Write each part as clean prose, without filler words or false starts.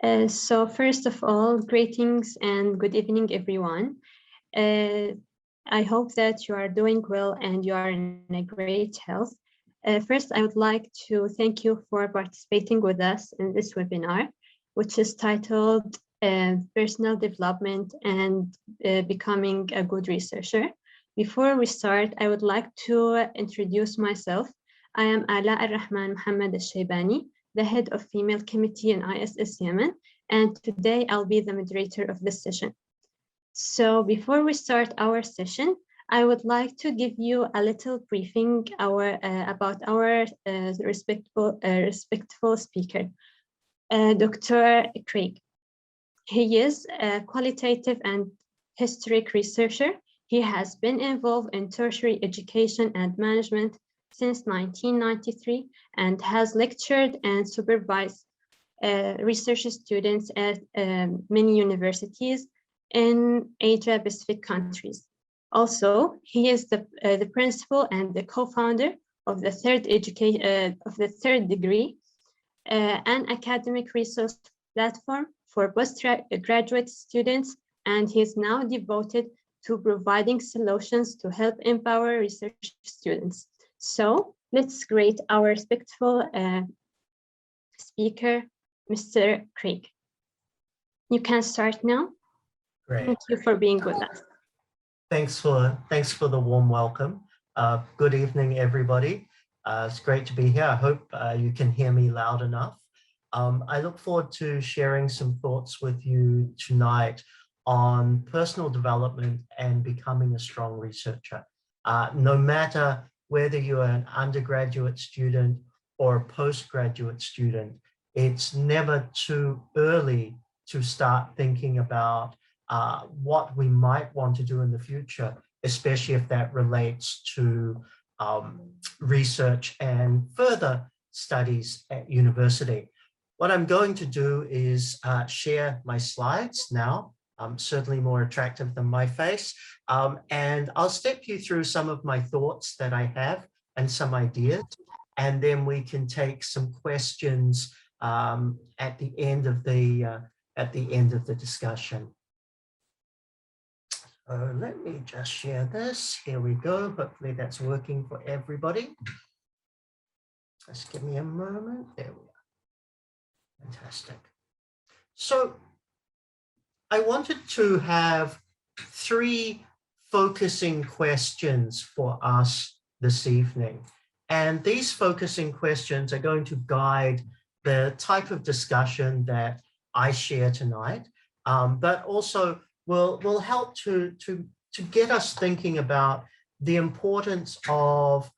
So first of all, greetings and good evening, everyone. I hope that you are doing well and you are in a great health. First, I would like to thank you for participating with us in this webinar, which is titled Personal Development and Becoming a Good Researcher. Before we start, I would like to introduce myself. I am Ala Ar-Rahman Mohammed Al-Shaybani, the head of Female Committee in ISS-Yemen, and today I'll be the moderator of this session. So before we start our session, I would like to give you a little briefing about our respectful speaker, Dr. Craig. He is a qualitative and historic researcher. He has been involved in tertiary education and management since 1993 and has lectured and supervised research students at many universities in Asia-Pacific countries. Also, he is the principal and the co-founder of the third degree, an academic resource platform for postgraduate students, and he is now devoted to providing solutions to help empower research students. So let's greet our respectful speaker, Mr. Craig. You can start now. Great. Thank you for being with us. Thanks for the warm welcome. Good evening, everybody. It's great to be here. I hope you can hear me loud enough. I look forward to sharing some thoughts with you tonight on personal development and becoming a strong researcher. No matter whether you're an undergraduate student or a postgraduate student, it's never too early to start thinking about what we might want to do in the future, especially if that relates to research and further studies at university. What I'm going to do is share my slides now. Certainly more attractive than my face. And I'll step you through some of my thoughts that I have and some ideas, and then we can take some questions at the end of the discussion. Let me just share this. Here we go. Hopefully that's working for everybody. Just give me a moment. There we are. Fantastic. So I wanted to have 3 focusing questions for us this evening. And these focusing questions are going to guide the type of discussion that I share tonight, but also will help to get us thinking about the importance of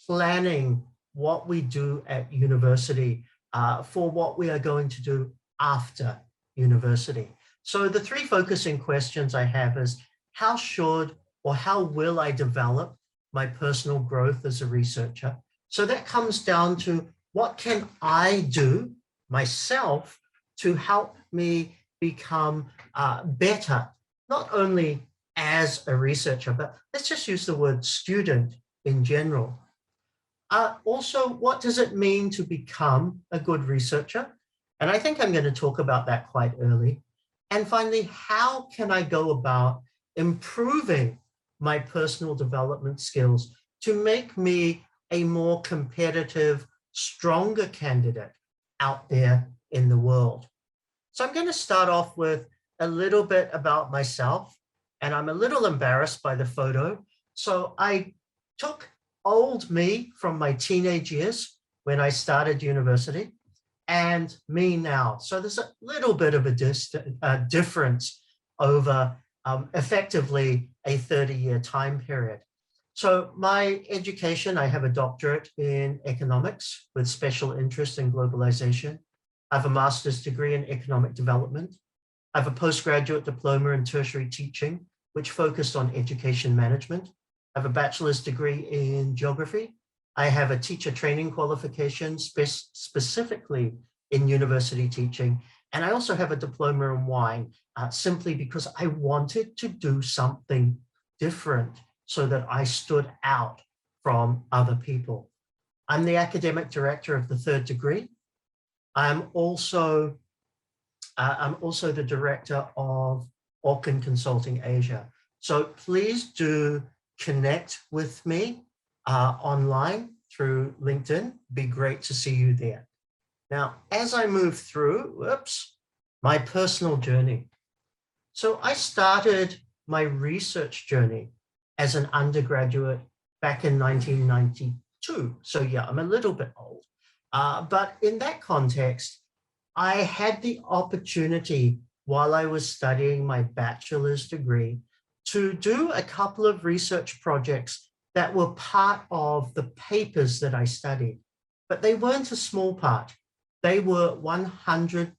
planning what we do at university for what we are going to do after university. So the 3 focusing questions I have is, how should or how will I develop my personal growth as a researcher? So that comes down to, what can I do myself to help me become better, not only as a researcher, but let's just use the word student in general. Also, what does it mean to become a good researcher? And I think I'm going to talk about that quite early. And finally, how can I go about improving my personal development skills to make me a more competitive, stronger candidate out there in the world? So I'm going to start off with a little bit about myself, and I'm a little embarrassed by the photo. So I took old me from my teenage years when I started university, and me now. So there's a little bit of a difference over effectively a 30-year time period. So my education, I have a doctorate in economics with special interest in globalization. I have a master's degree in economic development. I have a postgraduate diploma in tertiary teaching, which focused on education management. I have a bachelor's degree in geography. I have a teacher training qualification specifically in university teaching. And I also have a diploma in wine, simply because I wanted to do something different so that I stood out from other people. I'm the academic director of the third degree. I'm also I'm also the director of Auckland Consulting Asia. So please do connect with me online through LinkedIn. Be great to see you there. Now, as I move through, my personal journey. So I started my research journey as an undergraduate back in 1992. So yeah, I'm a little bit old. But in that context, I had the opportunity while I was studying my bachelor's degree to do a couple of research projects that were part of the papers that I studied, but they weren't a small part. They were 100%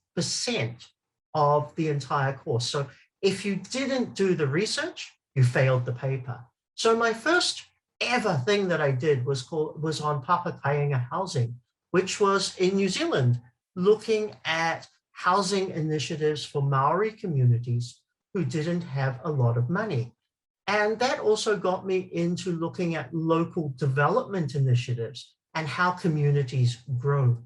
of the entire course. So if you didn't do the research, you failed the paper. So my first ever thing that I did was on Papakāinga housing, which was in New Zealand, looking at housing initiatives for Maori communities who didn't have a lot of money. And that also got me into looking at local development initiatives and how communities grow.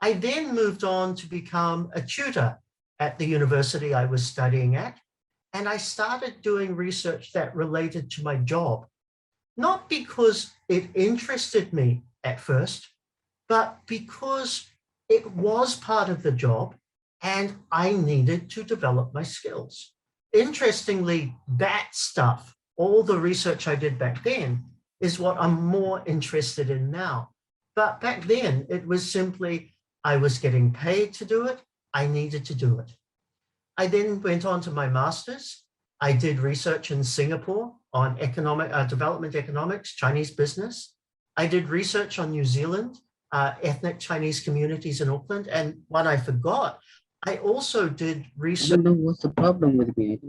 I then moved on to become a tutor at the university I was studying at, and I started doing research that related to my job, not because it interested me at first, but because it was part of the job and I needed to develop my skills. Interestingly, that stuff, all the research I did back then, is what I'm more interested in now. But back then, it was simply, I was getting paid to do it, I needed to do it. I then went on to my master's. I did research in Singapore on development economics, Chinese business. I did research on New Zealand, ethnic Chinese communities in Auckland. And what I forgot, I also did research. I don't know what's the problem with me.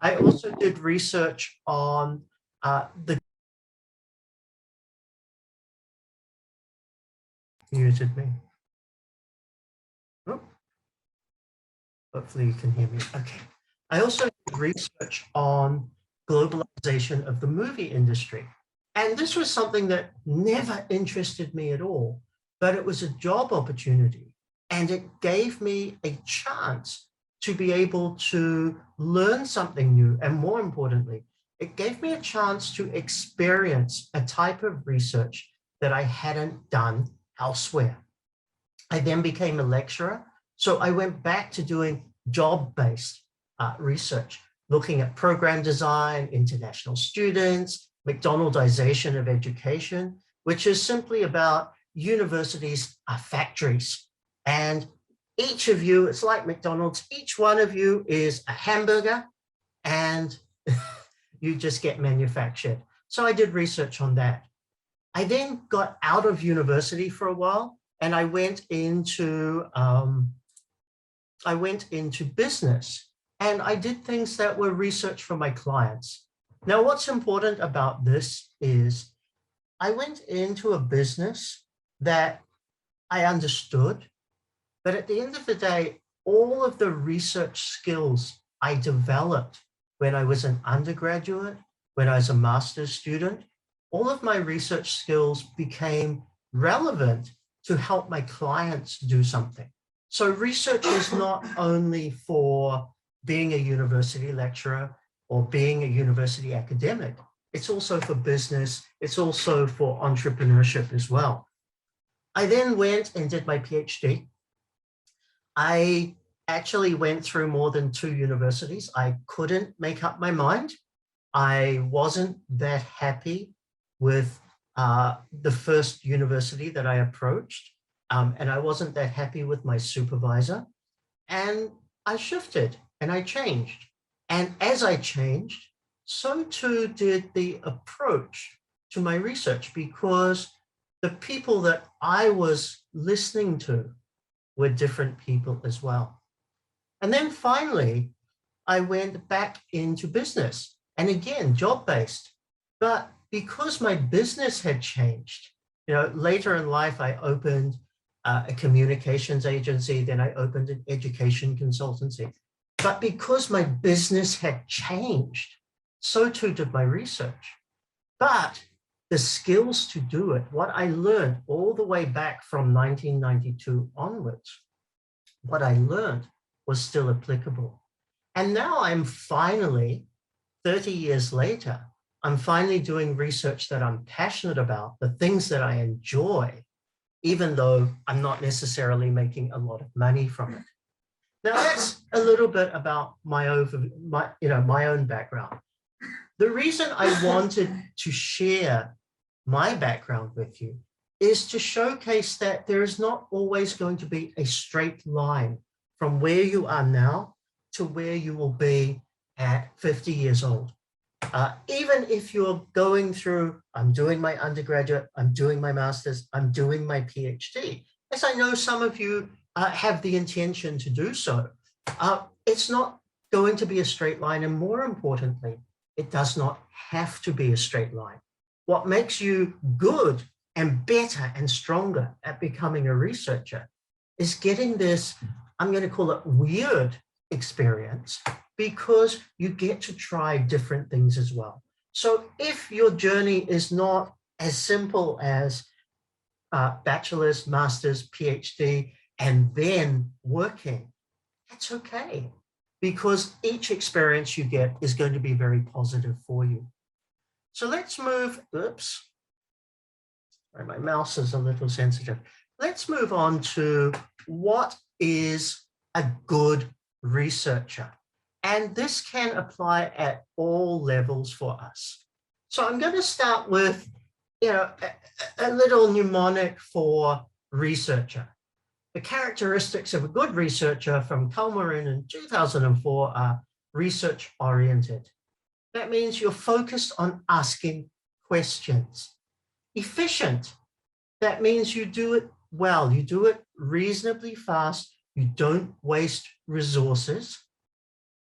I also did research on the muted me. Oh. Hopefully you can hear me. Okay. I also did research on globalization of the movie industry. And this was something that never interested me at all, but it was a job opportunity. And it gave me a chance to be able to learn something new. And more importantly, it gave me a chance to experience a type of research that I hadn't done elsewhere. I then became a lecturer. So I went back to doing job-based research, looking at program design, international students, McDonaldization of education, which is simply about universities are factories. And each of you, it's like McDonald's, each one of you is a hamburger and you just get manufactured. So I did research on that. I then got out of university for a while and I went into business, and I did things that were research for my clients. Now, what's important about this is I went into a business that I understood, but at the end of the day, all of the research skills I developed when I was an undergraduate, when I was a master's student, all of my research skills became relevant to help my clients do something. So research is not only for being a university lecturer or being a university academic, it's also for business, it's also for entrepreneurship as well. I then went and did my PhD. I actually went through more than 2 universities. I couldn't make up my mind. I wasn't that happy with the first university that I approached. And I wasn't that happy with my supervisor. And I shifted and I changed. And as I changed, so too did the approach to my research, because the people that I was listening to were different people as well. And then finally, I went back into business, and again, job-based. But because my business had changed, later in life, I opened a communications agency, then I opened an education consultancy. But because my business had changed, so too did my research. But the skills to do it, what I learned all the way back from 1992 onwards, what I learned was still applicable. And now I'm finally, 30 years later, I'm finally doing research that I'm passionate about, the things that I enjoy, even though I'm not necessarily making a lot of money from it. Now that's a little bit about my own background. The reason I wanted to share my background with you is to showcase that there is not always going to be a straight line from where you are now to where you will be at 50 years old. Even if you're going through, I'm doing my undergraduate, I'm doing my master's, I'm doing my PhD, as I know some of you have the intention to do so, it's not going to be a straight line. And more importantly, it does not have to be a straight line. What makes you good and better and stronger at becoming a researcher is getting this, I'm going to call it weird experience, because you get to try different things as well. So if your journey is not as simple as bachelor's, master's, PhD, and then working, that's okay, because each experience you get is going to be very positive for you. So let's move, oops, sorry, my mouse is a little sensitive. Let's move on to what is a good researcher. And this can apply at all levels for us. So I'm going to start with, a little mnemonic for researcher. The characteristics of a good researcher from Kalmarin in 2004 are research-oriented. That means you're focused on asking questions. Efficient. That means you do it well. You do it reasonably fast. You don't waste resources.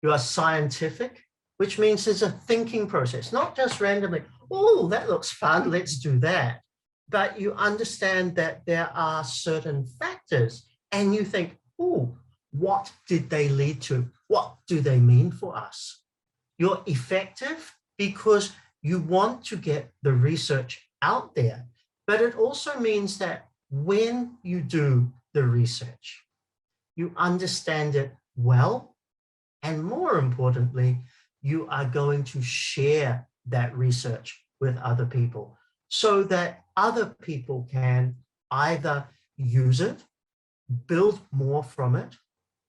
You are scientific, which means there's a thinking process, not just randomly, oh, that looks fun, let's do that. But you understand that there are certain factors and you think, oh, what did they lead to? What do they mean for us? You're effective because you want to get the research out there, but it also means that when you do the research, you understand it well, and more importantly, you are going to share that research with other people so that other people can either use it, build more from it,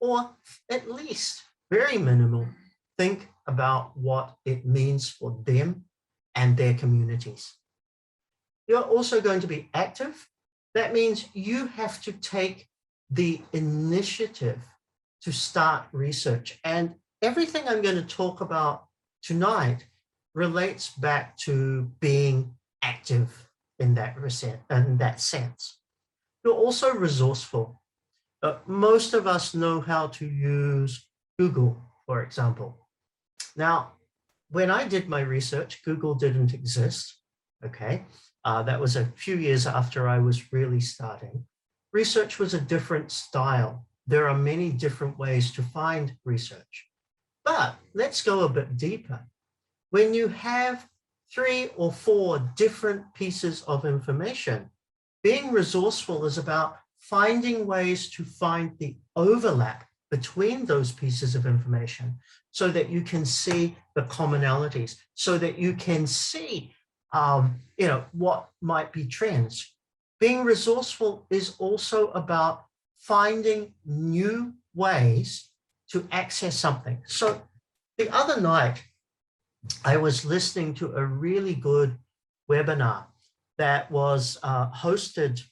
or at least, very minimal, think about what it means for them and their communities. You're also going to be active. That means you have to take the initiative to start research. And everything I'm going to talk about tonight relates back to being active in that sense. You're also resourceful. Most of us know how to use Google, for example. Now, when I did my research, Google didn't exist, okay? That was a few years after I was really starting. Research was a different style. There are many different ways to find research. But let's go a bit deeper. When you have 3 or 4 different pieces of information, being resourceful is about finding ways to find the overlap between those pieces of information so that you can see the commonalities, so that you can see what might be trends. Being resourceful is also about finding new ways to access something. So the other night, I was listening to a really good webinar that was hosted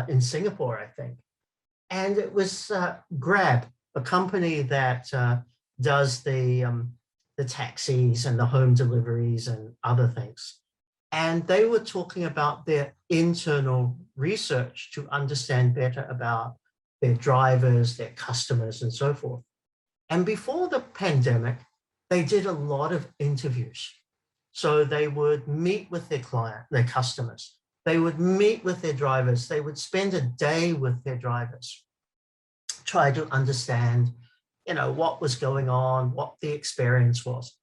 in Singapore, I think. And it was Grab, a company that does the taxis and the home deliveries and other things. And they were talking about their internal research to understand better about their drivers, their customers, and so forth. And before the pandemic, they did a lot of interviews. So they would meet with their customers. They would meet with their drivers. They would spend a day with their drivers, try to understand, what was going on, what the experience was.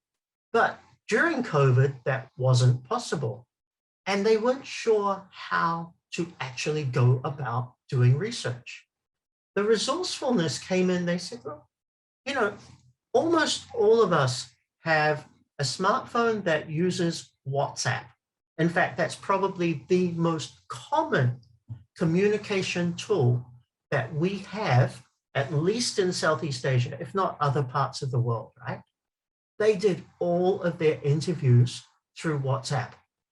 But during COVID, that wasn't possible. And they weren't sure how to actually go about doing research. the resourcefulness came in. They said, well, you know, almost all of us have a smartphone that uses WhatsApp. In fact, that's probably the most common communication tool that we have, at least in Southeast Asia, if not other parts of the world, right? They did all of their interviews through WhatsApp,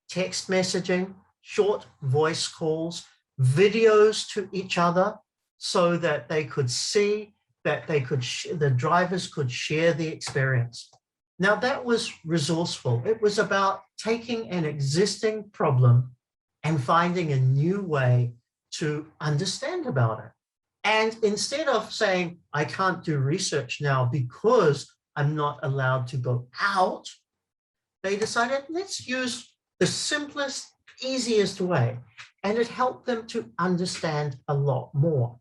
text messaging, short voice calls, videos to each other so that they could see, that they could, the drivers could share the experience. Now that was resourceful. It was about taking an existing problem and finding a new way to understand about it. And instead of saying, I can't do research now because I'm not allowed to go out, they decided, let's use the simplest, easiest way. And it helped them to understand a lot more.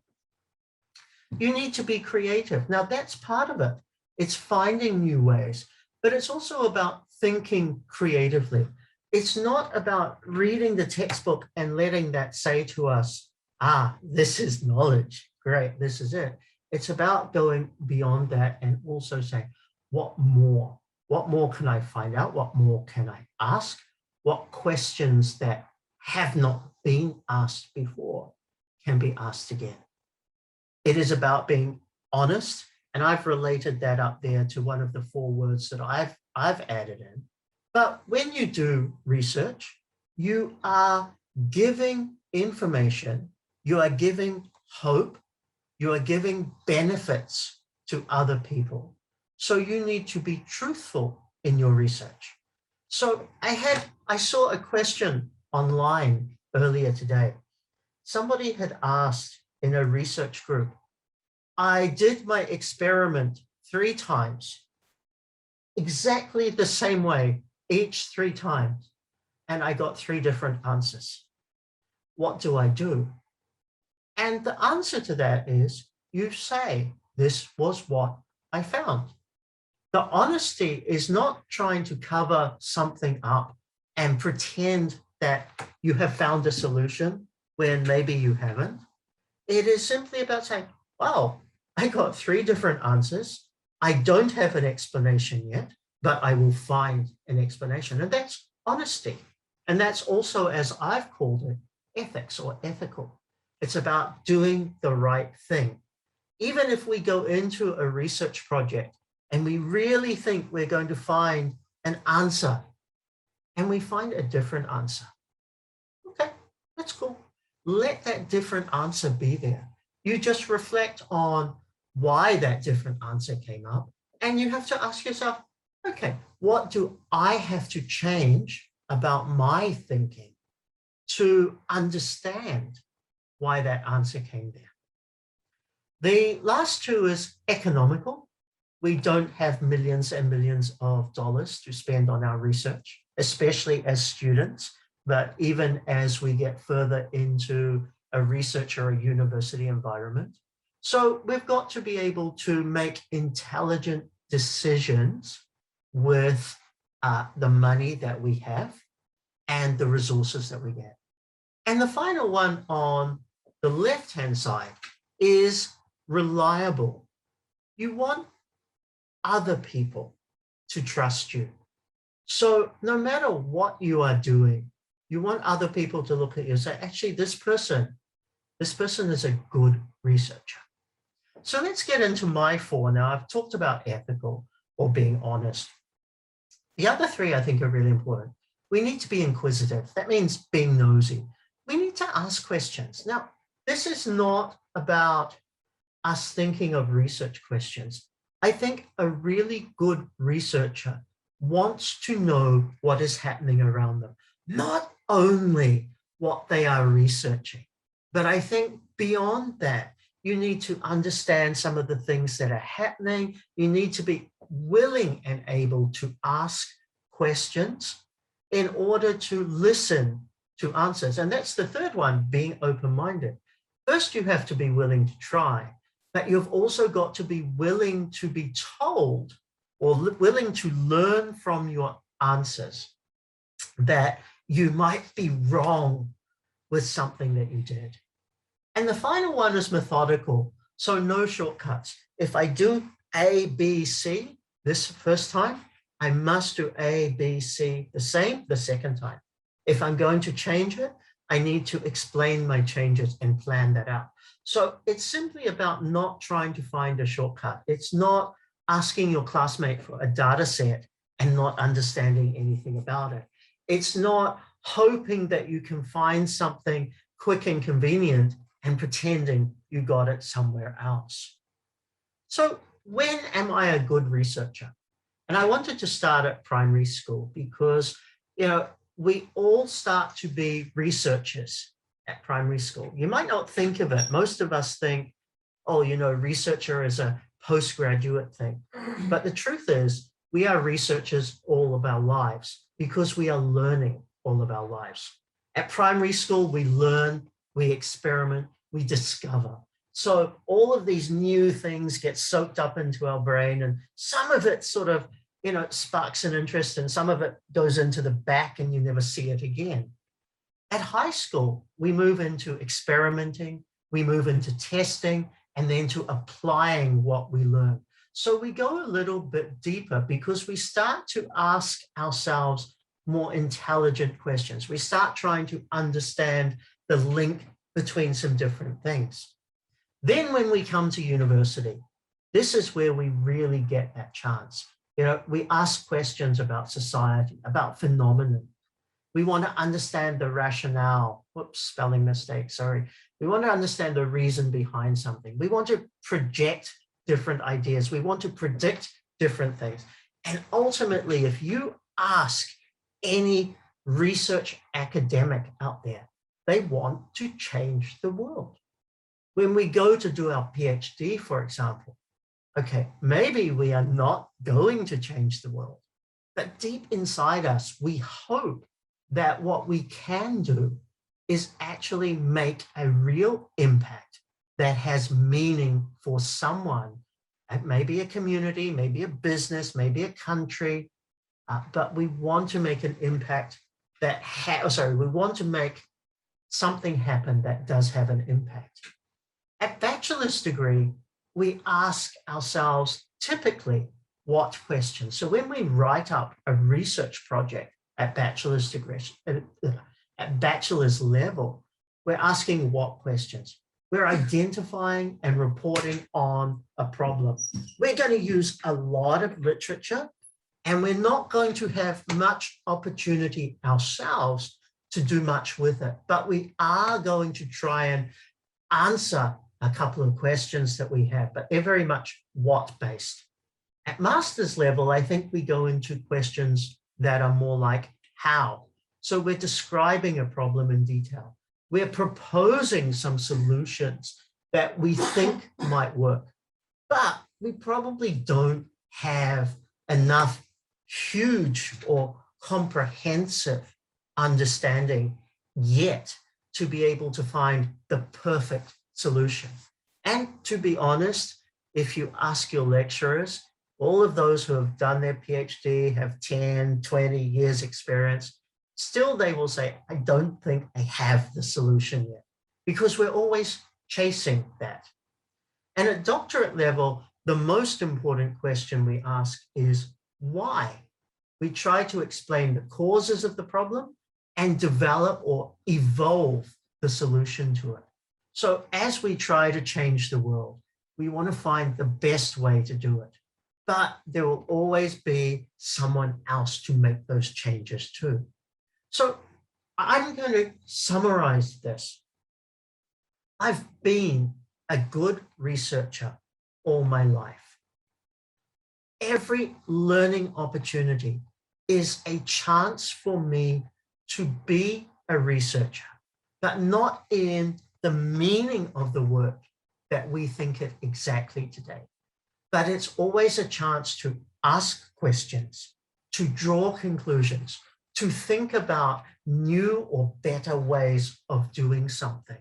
You need to be creative. Now that's part of it. It's finding new ways, but it's also about thinking creatively. It's not about reading the textbook and letting that say to us, this is knowledge. Great, this is it. It's about going beyond that and also saying, what more? What more can I find out? What more can I ask? What questions that have not been asked before can be asked again? It is about being honest. And I've related that up there to one of the 4 words that I've added in. But when you do research, you are giving information, you are giving hope, you are giving benefits to other people. So you need to be truthful in your research. So I saw a question online earlier today. Somebody had asked in a research group, I did my experiment 3 times, exactly the same way, each 3 times, and I got 3 different answers. What do I do? And the answer to that is you say, this was what I found. The honesty is not trying to cover something up and pretend that you have found a solution when maybe you haven't. It is simply about saying, wow, I got 3 different answers. I don't have an explanation yet, but I will find an explanation. And that's honesty. And that's also, as I've called it, ethics or ethical. It's about doing the right thing. Even if we go into a research project and we really think we're going to find an answer and we find a different answer. Okay, that's cool. Let that different answer be there. You just reflect on why that different answer came up. And you have to ask yourself, okay, what do I have to change about my thinking to understand why that answer came there? The last 2 is economical. We don't have millions and millions of dollars to spend on our research, especially as students, but even as we get further into a research or a university environment. So we've got to be able to make intelligent decisions with the money that we have and the resources that we get. And the final one on the left-hand side is reliable. You want other people to trust you. So no matter what you are doing, you want other people to look at you and say, actually, this person is a good researcher. So let's get into my 4 now. I've talked about ethical or being honest. The other 3 I think are really important. We need to be inquisitive. That means being nosy. We need to ask questions. Now, this is not about us thinking of research questions. I think a really good researcher wants to know what is happening around them, not only what they are researching, but I think beyond that, you need to understand some of the things that are happening. You need to be willing and able to ask questions in order to listen to answers. And that's the 3rd one, being open-minded. First, you have to be willing to try, but you've also got to be willing to be told or willing to learn from your answers that you might be wrong with something that you did. And the final one is methodical. So no shortcuts. If I do A, B, C this first time, I must do A, B, C the same the second time. If I'm going to change it, I need to explain my changes and plan that out. So it's simply about not trying to find a shortcut. It's not asking your classmate for a data set and not understanding anything about it. It's not hoping that you can find something quick and convenient and pretending you got it somewhere else. So when am I a good researcher? And I wanted to start at primary school because, we all start to be researchers at primary school. You might not think of it. Most of us think, oh, researcher is a postgraduate thing. But the truth is, we are researchers all of our lives because we are learning all of our lives. At primary school, we learn, we experiment, we discover. So all of these new things get soaked up into our brain, and some of it sort of, sparks an interest, and some of it goes into the back and you never see it again. At high school, we move into experimenting, we move into testing, and then to applying what we learn. So we go a little bit deeper because we start to ask ourselves more intelligent questions. We start trying to understand the link between some different things. Then when we come to university, this is where we really get that chance. We ask questions about society, about phenomena. We want to understand the rationale. Whoops, spelling mistake, sorry. We want to understand the reason behind something. We want to project different ideas. We want to predict different things. And ultimately, if you ask any research academic out there, they want to change the world. When we go to do our PhD, for example, okay, maybe we are not going to change the world, but deep inside us, we hope that what we can do is actually make a real impact that has meaning for someone, maybe a community, maybe a business, maybe a country, but we want to make an impact that we want to make something happen that does have an impact. At bachelor's degree, we ask ourselves typically what questions. So when we write up a research project at bachelor's degree, at bachelor's level, we're asking what questions. We're identifying and reporting on a problem. We're going to use a lot of literature, and we're not going to have much opportunity ourselves to do much with it, but we are going to try and answer a couple of questions that we have, but they're very much what-based. At master's level, I think we go into questions that are more like how. So we're describing a problem in detail. We're proposing some solutions that we think might work, but we probably don't have enough huge or comprehensive understanding yet to be able to find the perfect solution. And to be honest, if you ask your lecturers, all of those who have done their PhD, have 10, 20 years experience, still they will say, I don't think I have the solution yet, because we're always chasing that. And at doctorate level, the most important question we ask is why? We try to explain the causes of the problem and develop or evolve the solution to it. So as we try to change the world, we want to find the best way to do it. But there will always be someone else to make those changes too. So I'm going to summarize this. I've been a good researcher all my life. Every learning opportunity is a chance for me to be a researcher, but not in the meaning of the work that we think it exactly today. But it's always a chance to ask questions, to draw conclusions, to think about new or better ways of doing something.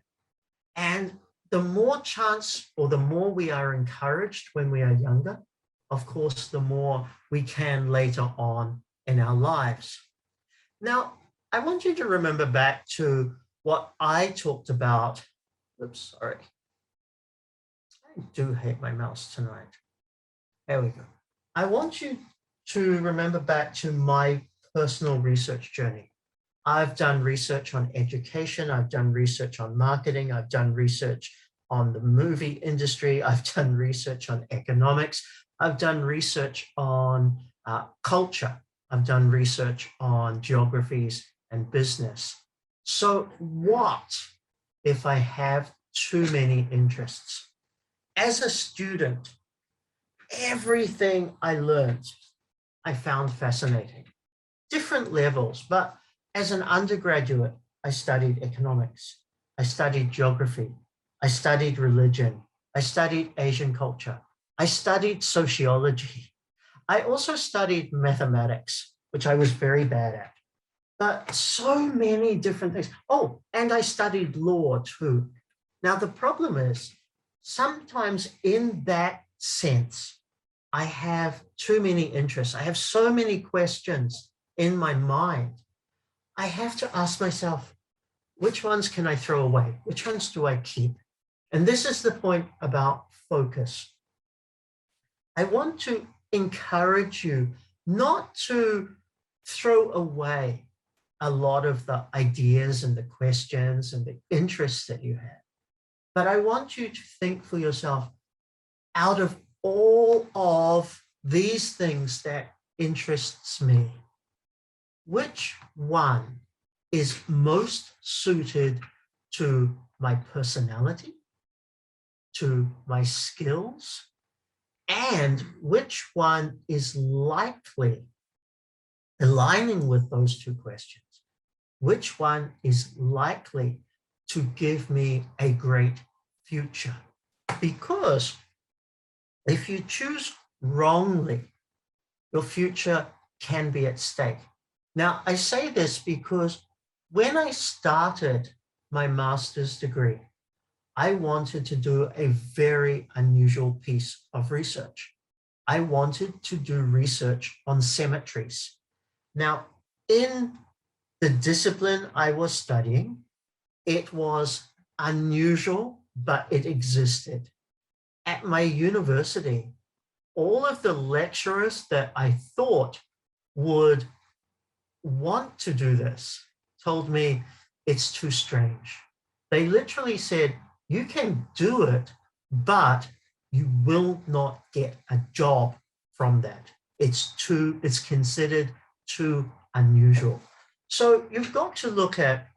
And the more chance or the more we are encouraged when we are younger, of course, the more we can later on in our lives. Now, I want you to remember back to what I talked about. Oops, sorry. do hate my mouse tonight. There we go. I want you to remember back to my personal research journey. I've done research on education. I've done research on marketing. I've done research on the movie industry. I've done research on economics. I've done research on culture. I've done research on geographies and business. So what if I have too many interests? As a student, everything I learned, I found fascinating. Different levels, but as an undergraduate, I studied economics. I studied geography. I studied religion. I studied Asian culture. I studied sociology. I also studied mathematics, which I was very bad at. But so many different things. Oh, and I studied law too. Now, the problem is sometimes in that sense, I have too many interests. I have so many questions in my mind. I have to ask myself, which ones can I throw away? Which ones do I keep? And this is the point about focus. I want to encourage you not to throw away a lot of the ideas and the questions and the interests that you have. But I want you to think for yourself, out of all of these things that interests me, which one is most suited to my personality, to my skills, and which one is likely aligning with those two questions? Which one is likely to give me a great future? Because if you choose wrongly, your future can be at stake. Now, I say this because when I started my master's degree, I wanted to do a very unusual piece of research. I wanted to do research on cemeteries. Now, in the discipline I was studying, it was unusual, but it existed. At my university, all of the lecturers that I thought would want to do this told me it's too strange. They literally said, you can do it, but you will not get a job from that. It's considered too unusual. So you've got to look at,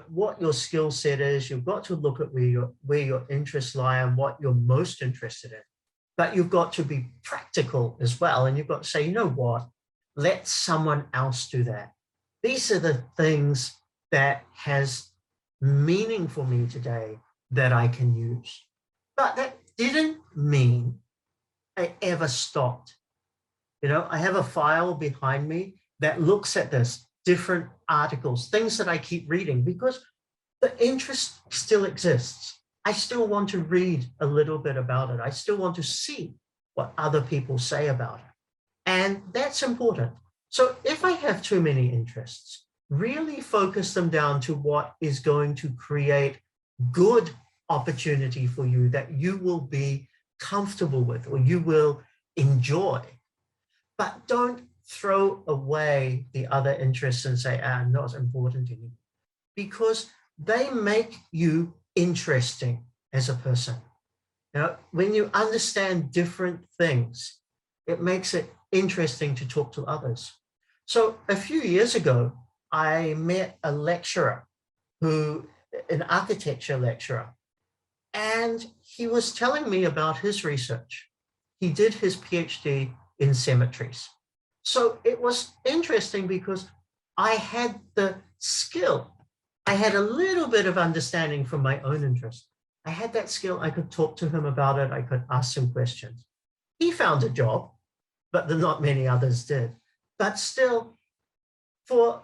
what your skill set is. You've got to look at where your interests lie and what you're most interested in. But you've got to be practical as well. And you've got to say, you know what? Let someone else do that. These are the things that has meaning for me today that I can use. But that didn't mean I ever stopped. I have a file behind me that looks at this, different articles, things that I keep reading because the interest still exists. I still want to read a little bit about it. I still want to see what other people say about it. And that's important. So if I have too many interests, really focus them down to what is going to create good opportunity for you that you will be comfortable with or you will enjoy. But don't throw away the other interests and say, not as important anymore, because they make you interesting as a person. When you understand different things, it makes it interesting to talk to others. So a few years ago, I met a lecturer an architecture lecturer, and he was telling me about his research. He did his PhD in cemeteries. So it was interesting because I had the skill. I had a little bit of understanding from my own interest. I had that skill. I could talk to him about it. I could ask some questions. He found a job, but not many others did. But still, for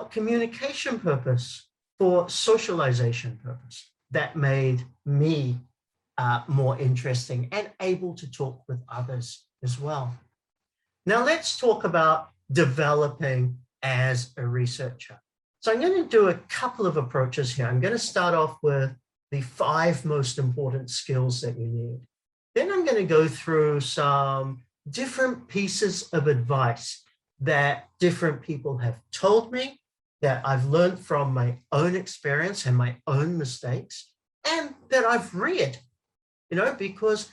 communication purpose, for socialization purpose, that made me more interesting and able to talk with others as well. Now let's talk about developing as a researcher. So I'm going to do a couple of approaches here. I'm going to start off with the 5 most important skills that you need. Then I'm going to go through some different pieces of advice that different people have told me, that I've learned from my own experience and my own mistakes, and that I've read, because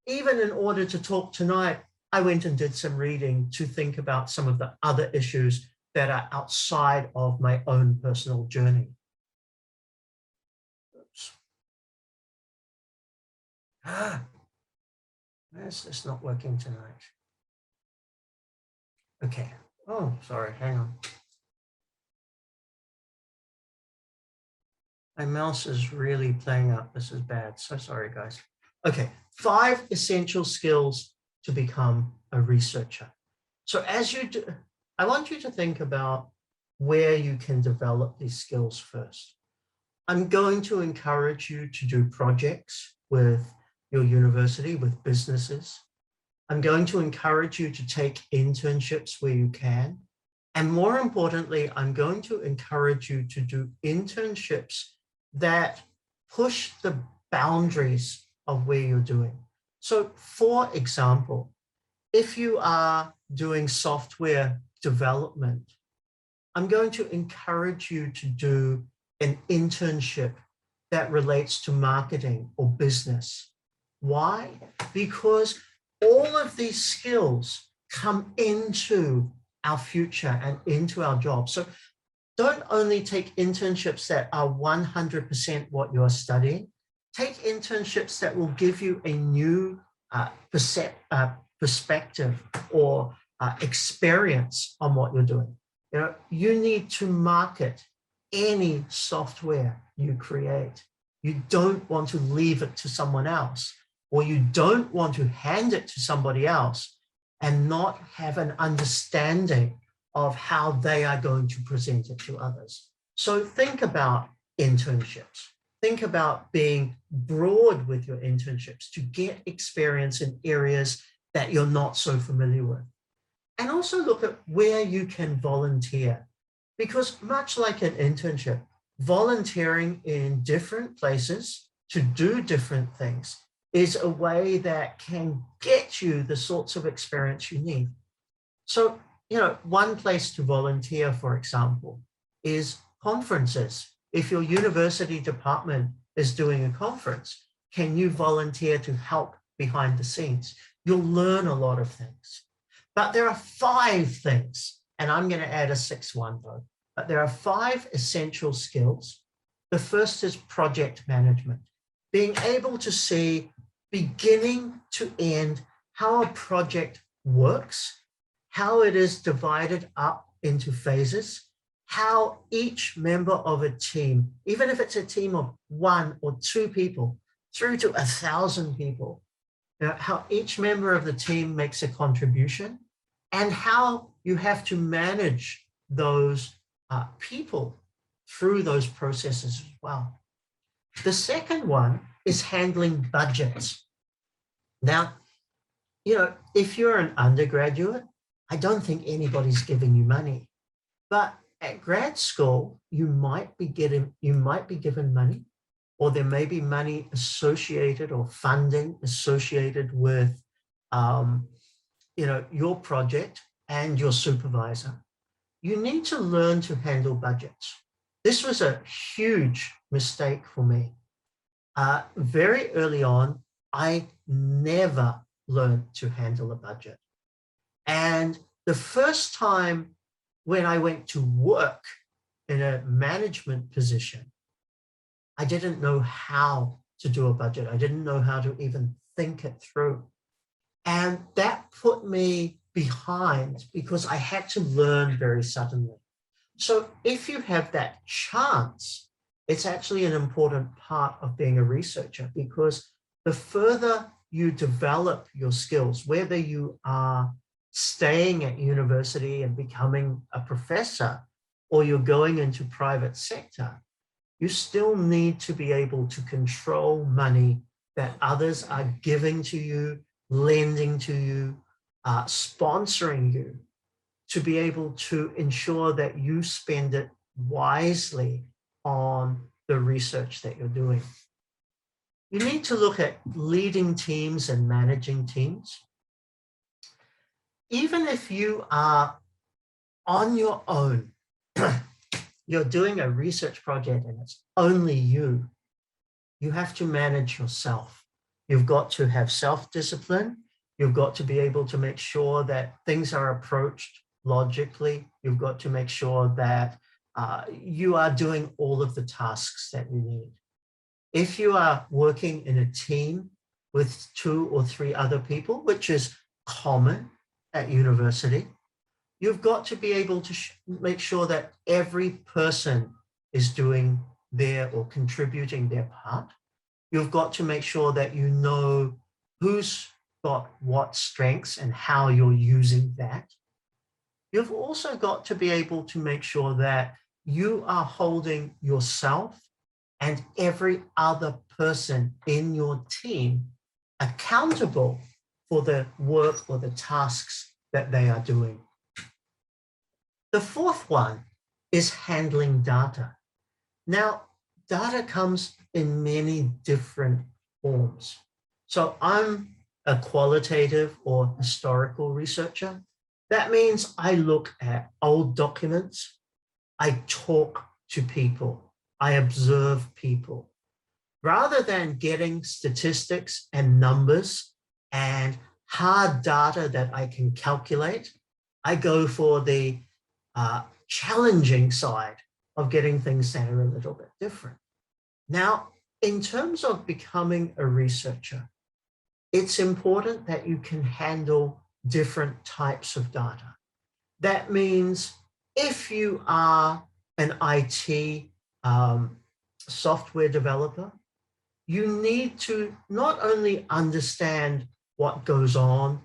even in order to talk tonight, I went and did some reading to think about some of the other issues that are outside of my own personal journey. Oops. Why is this not working tonight? Okay. Oh, sorry, hang on. My mouse is really playing up. This is bad. So sorry, guys. Okay, 5 essential skills to become a researcher. So as you do, I want you to think about where you can develop these skills first. I'm going to encourage you to do projects with your university, with businesses. I'm going to encourage you to take internships where you can. And more importantly, I'm going to encourage you to do internships that push the boundaries of where you're doing. So for example, if you are doing software development, I'm going to encourage you to do an internship that relates to marketing or business. Why? Because all of these skills come into our future and into our job. So don't only take internships that are 100% what you're studying. Take internships that will give you a new perspective or experience on what you're doing. You need to market any software you create. You don't want to leave it to someone else, or you don't want to hand it to somebody else and not have an understanding of how they are going to present it to others. So think about internships. Think about being broad with your internships to get experience in areas that you're not so familiar with. And also look at where you can volunteer, because much like an internship, volunteering in different places to do different things is a way that can get you the sorts of experience you need. So, one place to volunteer, for example, is conferences. If your university department is doing a conference, can you volunteer to help behind the scenes? You'll learn a lot of things. But there are 5 things, and I'm going to add a 6th one though, but there are 5 essential skills. The first is project management, being able to see beginning to end how a project works, how it is divided up into phases, how each member of a team, even if it's a team of 1 or 2 people, through to 1,000 people, how each member of the team makes a contribution, and how you have to manage those people through those processes as well. The second one is handling budgets. Now, if you're an undergraduate, I don't think anybody's giving you money, but at grad school, you might be given money, or there may be money associated or funding associated with your project and your supervisor. You need to learn to handle budgets. This was a huge mistake for me. Very early on, I never learned to handle a budget. And the first time when I went to work in a management position, I didn't know how to do a budget. I didn't know how to even think it through. And that put me behind because I had to learn very suddenly. So if you have that chance, it's actually an important part of being a researcher, because the further you develop your skills, whether you are staying at university and becoming a professor, or you're going into private sector, you still need to be able to control money that others are giving to you, lending to you, sponsoring you, to be able to ensure that you spend it wisely on the research that you're doing. you need to look at leading teams and managing teams. Even if you are on your own, you're doing a research project and it's only you, you have to manage yourself. You've got to have self-discipline. You've got to be able to make sure that things are approached logically. You've got to make sure that you are doing all of the tasks that you need. If you are working in a team with 2 or 3 other people, which is common at university, you've got to be able to make sure that every person is doing their or contributing their part. You've got to make sure that you know who's got what strengths and how you're using that. You've also got to be able to make sure that you are holding yourself and every other person in your team accountable for the work or the tasks that they are doing. The fourth one is handling data. Now, data comes in many different forms. So I'm a qualitative or historical researcher. That means I look at old documents, I talk to people, I observe people. Rather than getting statistics and numbers and hard data that I can calculate, I go for the challenging side of getting things that are a little bit different. Now, in terms of becoming a researcher, it's important that you can handle different types of data. That means if you are an IT software developer, you need to not only understand what goes on,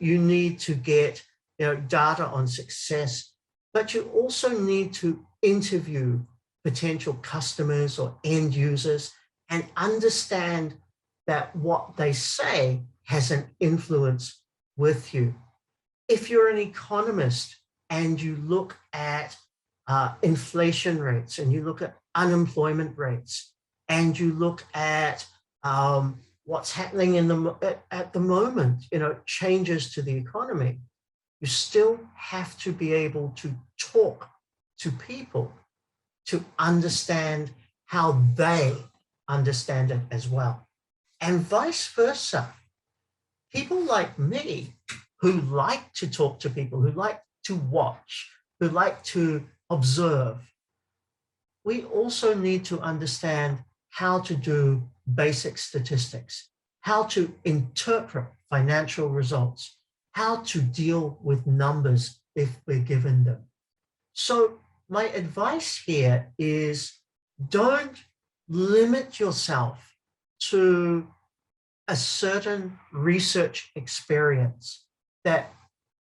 you need to get data on success, but you also need to interview potential customers or end users and understand that what they say has an influence with you. If you're an economist and you look at inflation rates and you look at unemployment rates and you look at what's happening at the moment, changes to the economy, you still have to be able to talk to people to understand how they understand it as well. And vice versa. People like me who like to talk to people, who like to watch, who like to observe, we also need to understand how to do basic statistics, how to interpret financial results, how to deal with numbers if we're given them. So my advice here is don't limit yourself to a certain research experience that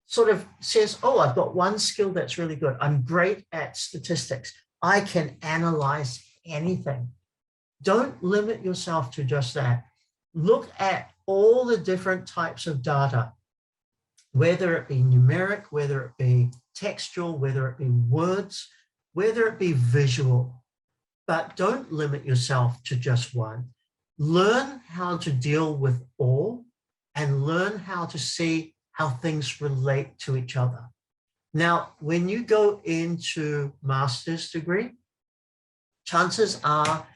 sort of says, oh, I've got one skill that's really good. I'm great at statistics. I can analyze anything. Don't limit yourself to just that. Look at all the different types of data, whether it be numeric, whether it be textual, whether it be words, whether it be visual, but don't limit yourself to just one. Learn how to deal with all and learn how to see how things relate to each other. Now, when you go into master's degree, chances are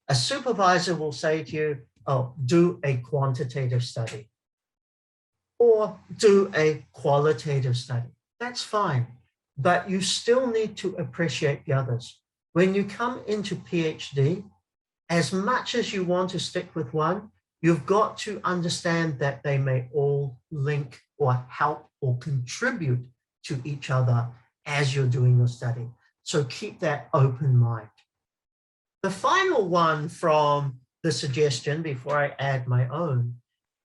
a supervisor will say to you, oh, do a quantitative study or do a qualitative study. That's fine, but you still need to appreciate the others. When you come into PhD, as much as you want to stick with one, you've got to understand that they may all link or help or contribute to each other as you're doing your study. So keep that open mind. The final one from the suggestion, before I add my own,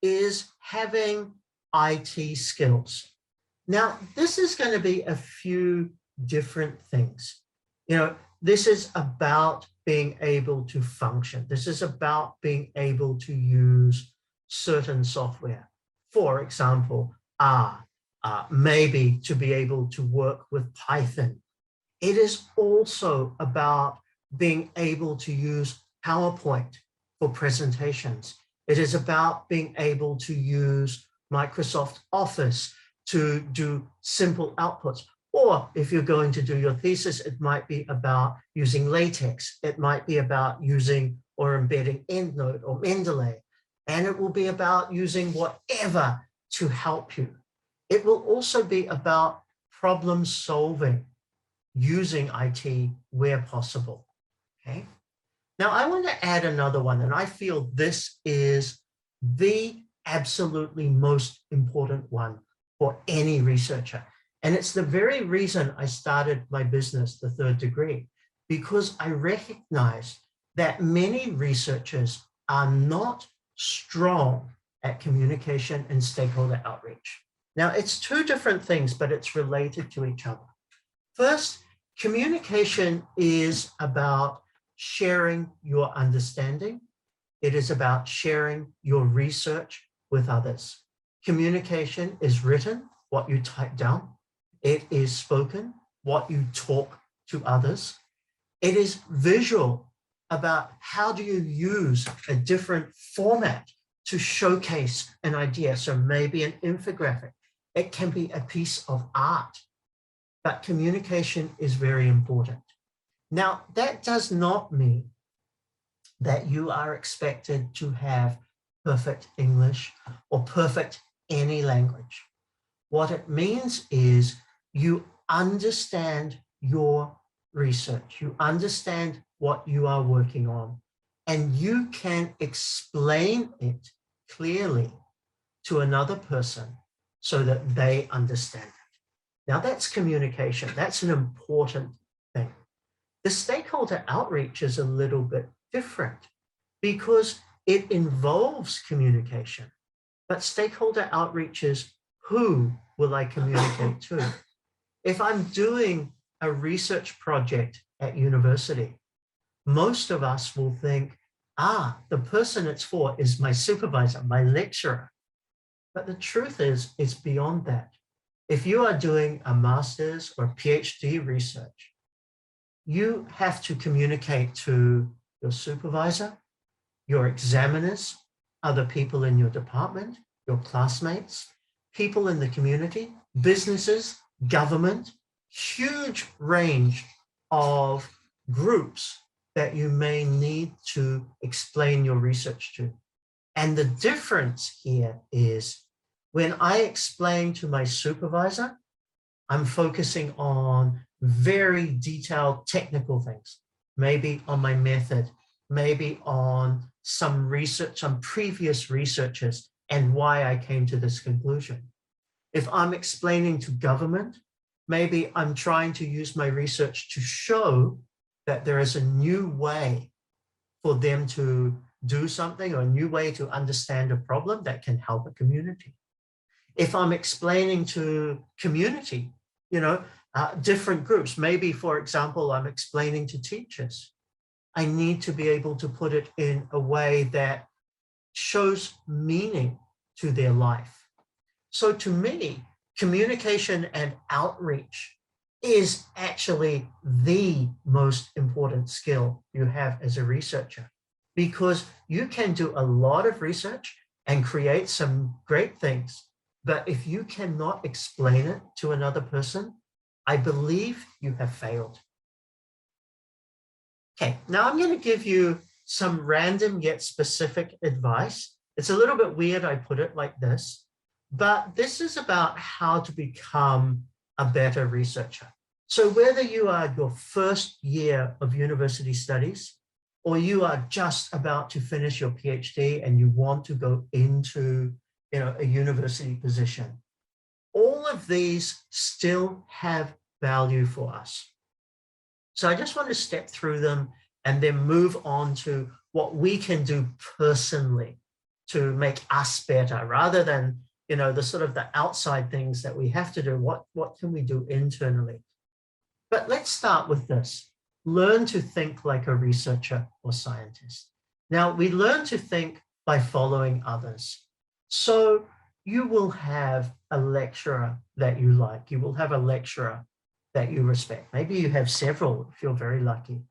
is having IT skills. Now, this is going to be a few different things. This is about being able to function. This is about being able to use certain software. For example, R, maybe to be able to work with Python. It is also about being able to use PowerPoint, for presentations. It is about being able to use Microsoft Office to do simple outputs. Or if you're going to do your thesis, it might be about using LaTeX. It might be about using or embedding EndNote or Mendeley. And it will be about using whatever to help you. It will also be about problem solving using IT where possible, okay? Now I want to add another one, and I feel this is the absolutely most important one for any researcher. And it's the very reason I started my business, The Third Degree, because I recognize that many researchers are not strong at communication and stakeholder outreach. Now, it's two different things, but it's related to each other. First, communication is about sharing your understanding. It is about sharing your research with others. Communication is written, what you type down. It is spoken, what you talk to others. It is visual, about how do you use a different format to showcase an idea. So maybe an infographic. It can be a piece of art, but communication is very important. Now, that does not mean that you are expected to have perfect English or perfect any language. What it means is you understand your research, you understand what you are working on, and you can explain it clearly to another person so that they understand it. Now that's communication. That's an important thing. The stakeholder outreach is a little bit different because it involves communication, but stakeholder outreach is who will I communicate to? If I'm doing a research project at university, most of us will think, the person it's for is my supervisor, my lecturer. But the truth is, it's beyond that. If you are doing a master's or PhD research, you have to communicate to your supervisor, your examiners, other people in your department, your classmates, people in the community, businesses, government, huge range of groups that you may need to explain your research to. And the difference here is when I explain to my supervisor, I'm focusing on very detailed technical things, maybe on my method, maybe on some research, some previous researchers and why I came to this conclusion. If I'm explaining to government, maybe I'm trying to use my research to show that there is a new way for them to do something or a new way to understand a problem that can help a community. If I'm explaining to community, different groups, maybe, for example, I'm explaining to teachers, I need to be able to put it in a way that shows meaning to their life. So to me, communication and outreach is actually the most important skill you have as a researcher, because you can do a lot of research and create some great things. But if you cannot explain it to another person, I believe you have failed. Okay, now I'm going to give you some random yet specific advice. It's a little bit weird I put it like this, but this is about how to become a better researcher. So whether you are your first year of university studies, or you are just about to finish your PhD and you want to go into a university position, all of these still have value for us. So I just want to step through them and then move on to what we can do personally to make us better, rather than the sort of the outside things that we have to do. What can we do internally? But let's start with this. Learn to think like a researcher or scientist. Now, we learn to think by following others. So you will have a lecturer that you like. You will have a lecturer that you respect. Maybe you have several if you're very lucky.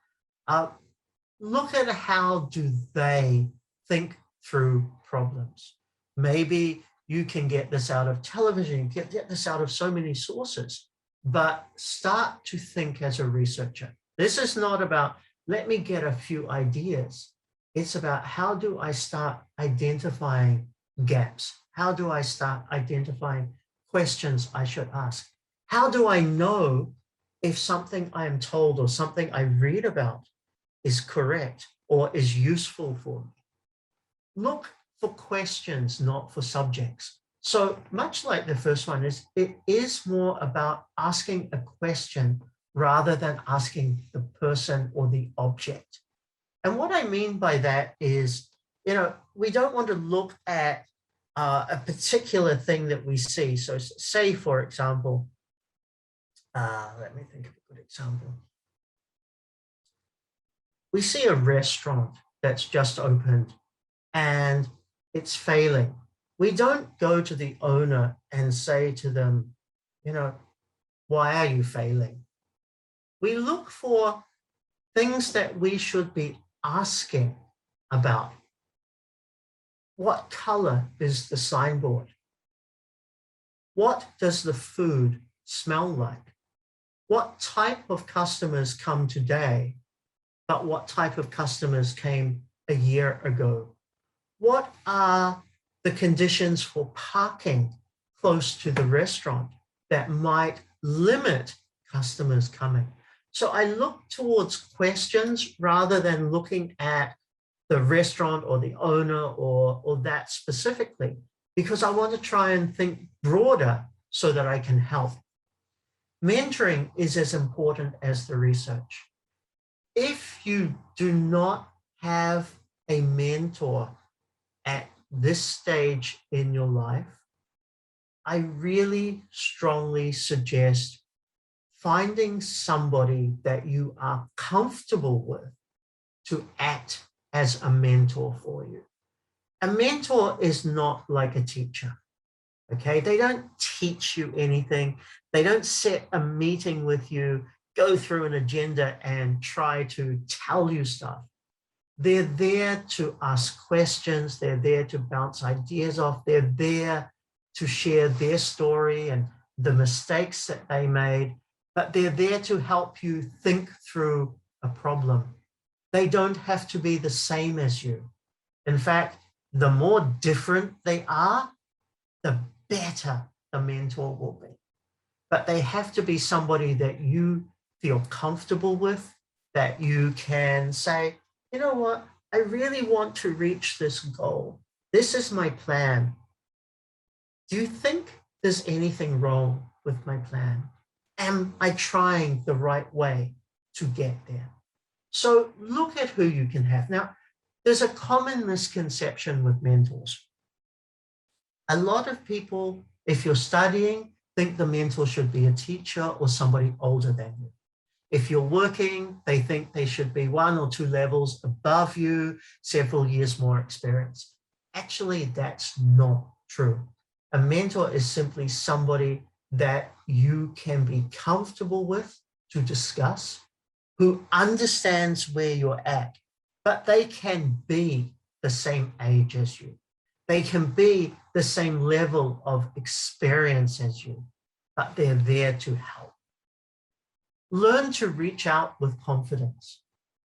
Look at how do they think through problems. Maybe you can get this out of television, get this out of so many sources, but start to think as a researcher. This is not about, let me get a few ideas. It's about, how do I start identifying gaps? How do I start identifying questions I should ask? How do I know if something I am told or something I read about is correct or is useful for me? Look for questions, not for subjects. So much like the first one, it is more about asking a question rather than asking the person or the object. And what I mean by that is, we don't want to look at a particular thing that we see. So say, for example, let me think of a good example. We see a restaurant that's just opened and it's failing. We don't go to the owner and say to them, why are you failing? We look for things that we should be asking about. What color is the signboard? What does the food smell like? What type of customers come today, but what type of customers came a year ago? What are the conditions for parking close to the restaurant that might limit customers coming? So I look towards questions rather than looking at the restaurant or the owner or that specifically, because I want to try and think broader so that I can help. Mentoring is as important as the research. If you do not have a mentor at this stage in your life, I really strongly suggest finding somebody that you are comfortable with to act as a mentor for you. A mentor is not like a teacher, okay? They don't teach you anything. They don't set a meeting with you, go through an agenda and try to tell you stuff. They're there to ask questions. They're there to bounce ideas off. They're there to share their story and the mistakes that they made, but they're there to help you think through a problem. They don't have to be the same as you. In fact, the more different they are, the better the mentor will be. But they have to be somebody that you feel comfortable with, that you can say, you know what, I really want to reach this goal. This is my plan. Do you think there's anything wrong with my plan? Am I trying the right way to get there? So look at who you can have. Now, there's a common misconception with mentors. A lot of people, if you're studying, think the mentor should be a teacher or somebody older than you. If you're working, they think they should be 1 or 2 levels above you, several years more experience. Actually, that's not true. A mentor is simply somebody that you can be comfortable with to discuss, who understands where you're at, but they can be the same age as you. They can be the same level of experience as you, but they're there to help. Learn to reach out with confidence.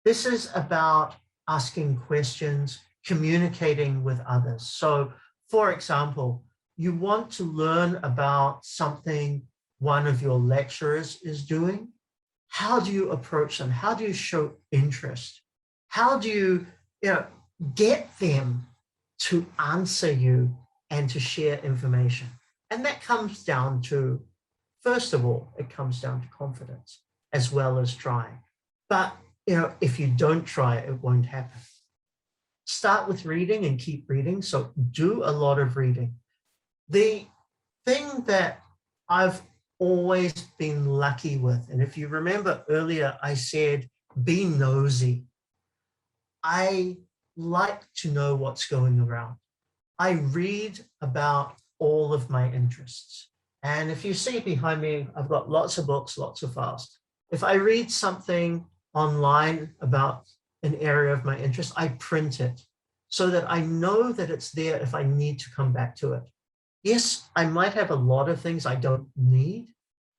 This is about asking questions, communicating with others. So, for example, you want to learn about something one of your lecturers is doing. How do you approach them? How do you show interest? How do you, get them to answer you and to share information? And that comes down to, first of all, it comes down to confidence as well as trying. But, if you don't try, it won't happen. Start with reading and keep reading. So do a lot of reading. The thing that I've always been lucky with, and if you remember earlier, I said, be nosy. I like to know what's going around. I read about all of my interests. And if you see behind me, I've got lots of books, lots of files. If I read something online about an area of my interest, I print it so that I know that it's there if I need to come back to it. Yes, I might have a lot of things I don't need,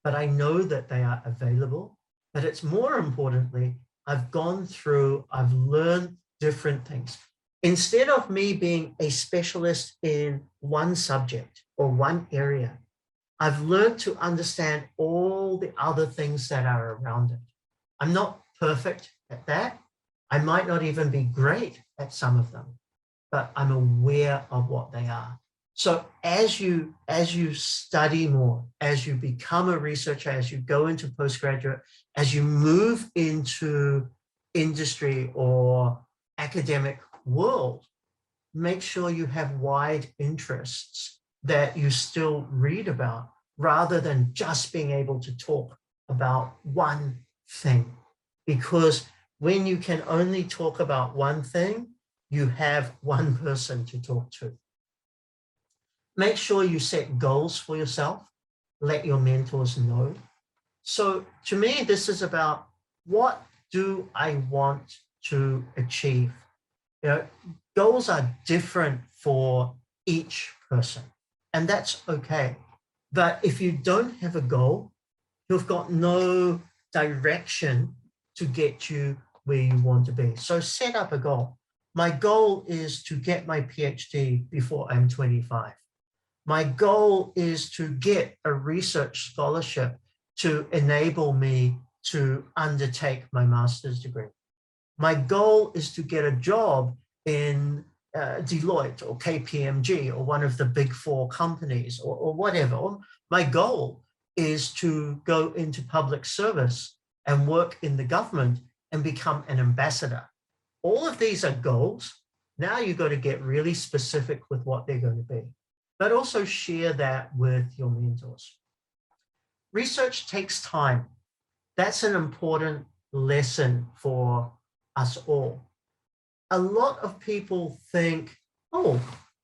but I know that they are available. But it's more importantly, I've gone through, I've learned different things. Instead of me being a specialist in one subject or one area, I've learned to understand all the other things that are around it. I'm not perfect at that. I might not even be great at some of them, but I'm aware of what they are. So as you study more, as you become a researcher, as you go into postgraduate, as you move into industry or academic world, make sure you have wide interests that you still read about, rather than just being able to talk about one thing. Because when you can only talk about one thing, you have one person to talk to. Make sure you set goals for yourself. Let your mentors know. So to me, this is about, what do I want to achieve? You know, goals are different for each person, and that's okay. But if you don't have a goal, you've got no direction to get you where you want to be. So set up a goal. My goal is to get my PhD before I'm 25. My goal is to get a research scholarship to enable me to undertake my master's degree. My goal is to get a job in Deloitte or KPMG or one of the big four companies or whatever. My goal is to go into public service and work in the government and become an ambassador. All of these are goals. Now you've got to get really specific with what they're going to be, but also share that with your mentors. Research takes time. That's an important lesson for us all. A lot of people think, oh,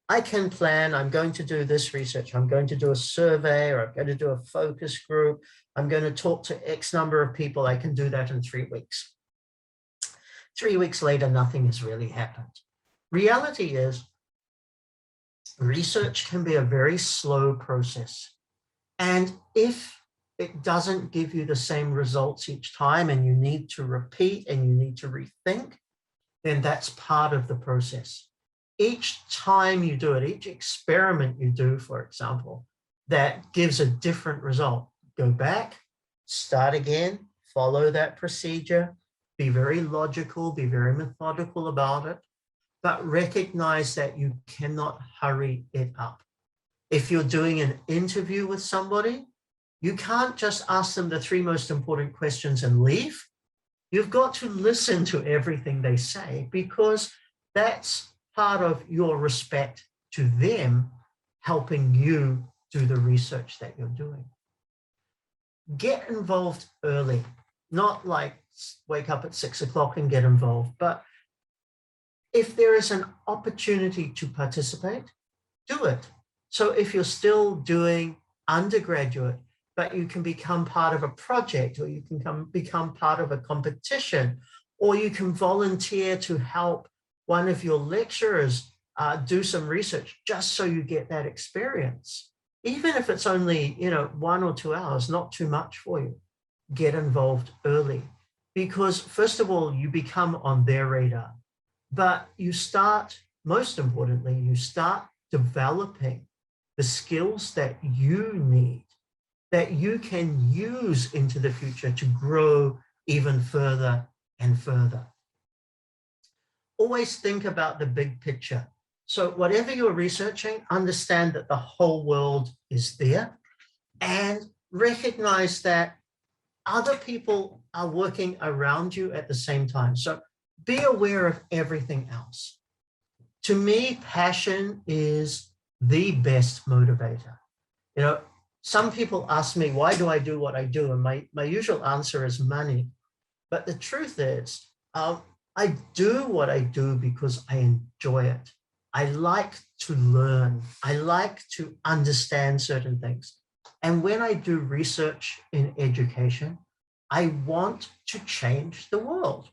I can plan, I'm going to do this research, I'm going to do a survey, or I'm going to do a focus group, I'm going to talk to X number of people, I can do that in 3 weeks. 3 weeks later, nothing has really happened. Reality is, research can be a very slow process. And if it doesn't give you the same results each time, and you need to repeat and you need to rethink, then that's part of the process. Each time you do it, each experiment you do, for example, that gives a different result, go back, start again, follow that procedure, be very logical, be very methodical about it, but recognize that you cannot hurry it up. If you're doing an interview with somebody, you can't just ask them the 3 most important questions and leave. You've got to listen to everything they say, because that's part of your respect to them helping you do the research that you're doing. Get involved early, not like wake up at 6 o'clock and get involved, but if there is an opportunity to participate, do it. So if you're still doing undergraduate, but you can become part of a project, or you can become part of a competition, or you can volunteer to help one of your lecturers do some research, just so you get that experience. Even if it's only 1 or 2 hours, not too much for you. Get involved early, because first of all, you become on their radar, but you start, most importantly, you start developing the skills that you need, that you can use into the future to grow even further and further. Always think about the big picture. So whatever you're researching, understand that the whole world is there, and recognize that other people are working around you at the same time. So be aware of everything else. To me, passion is the best motivator. Some people ask me, why do I do what I do? And my usual answer is money. But the truth is, I do what I do because I enjoy it. I like to learn. I like to understand certain things. And when I do research in education, I want to change the world.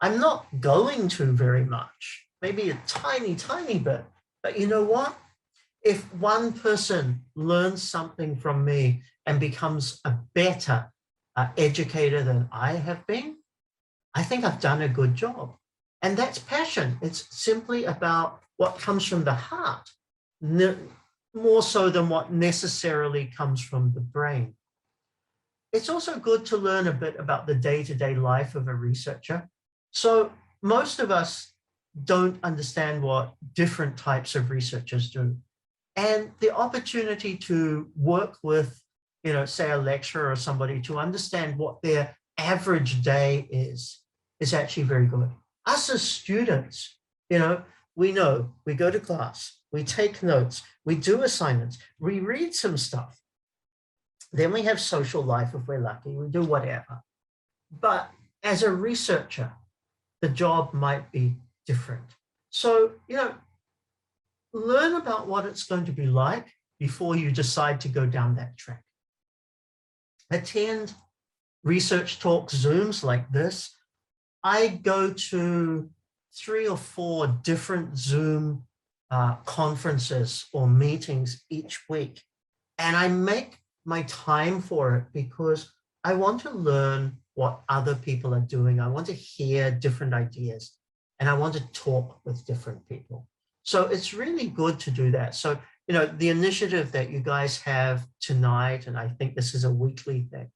I'm not going to very much, maybe a tiny, tiny bit. But you know what? If one person learns something from me and becomes a better educator than I have been, I think I've done a good job. And that's passion. It's simply about what comes from the heart, more so than what necessarily comes from the brain. It's also good to learn a bit about the day-to-day life of a researcher. So most of us don't understand what different types of researchers do. And the opportunity to work with, say a lecturer or somebody to understand what their average day is actually very good. Us as students, we go to class, we take notes, we do assignments, we read some stuff. Then we have social life if we're lucky, we do whatever. But as a researcher, the job might be different. So, learn about what it's going to be like before you decide to go down that track. Attend research talks, Zooms like this. I go to 3 or 4 different Zoom conferences or meetings each week. And I make my time for it because I want to learn what other people are doing. I want to hear different ideas and I want to talk with different people. So it's really good to do that. So, the initiative that you guys have tonight, and I think this is a weekly thing,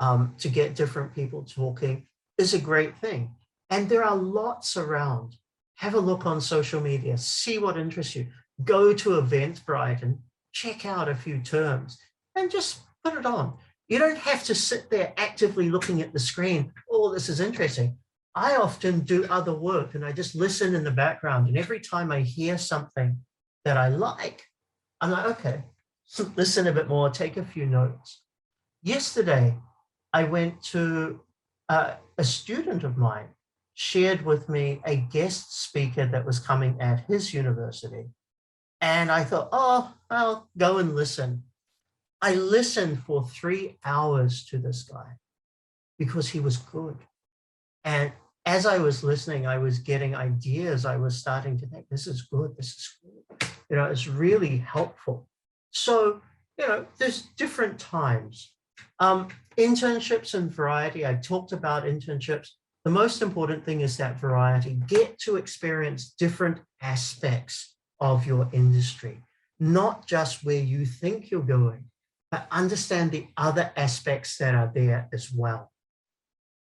to get different people talking is a great thing. And there are lots around. Have a look on social media, see what interests you. Go to Eventbrite and check out a few terms and just put it on. You don't have to sit there actively looking at the screen. Oh, this is interesting. I often do other work and I just listen in the background. And every time I hear something that I like, I'm like, okay, listen a bit more, take a few notes. Yesterday, I went to a student of mine shared with me a guest speaker that was coming at his university. And I thought, oh, I'll go and listen. I listened for 3 hours to this guy because he was good. And as I was listening, I was getting ideas. I was starting to think, this is good, this is good. It's really helpful. So, there's different times. Internships and variety, I talked about internships. The most important thing is that variety. Get to experience different aspects of your industry, not just where you think you're going, but understand the other aspects that are there as well.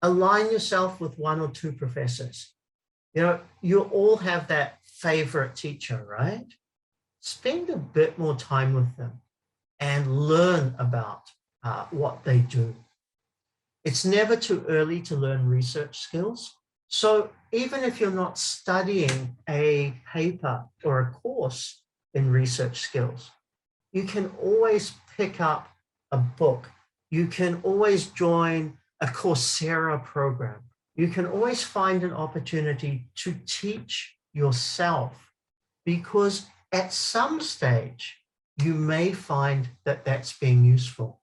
Align yourself with 1 or 2 professors. You all have that favorite teacher, right? Spend a bit more time with them and learn about what they do. It's never too early to learn research skills. So even if you're not studying a paper or a course in research skills, you can always pick up a book. You can always join a Coursera program. You can always find an opportunity to teach yourself because at some stage, you may find that that's being useful.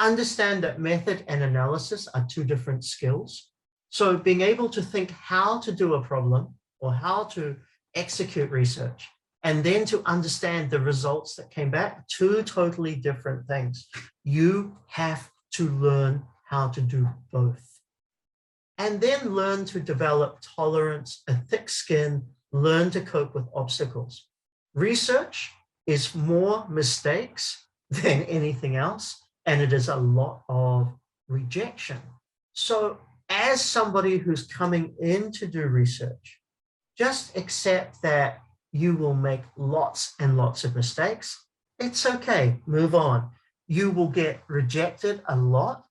Understand that method and analysis are 2 different skills. So being able to think how to do a problem or how to execute research, and then to understand the results that came back, 2 totally different things. You have to learn how to do both. And then learn to develop tolerance, a thick skin, learn to cope with obstacles. Research is more mistakes than anything else, and it is a lot of rejection. So as somebody who's coming in to do research, just accept that you will make lots and lots of mistakes. It's okay, move on. You will get rejected a lot.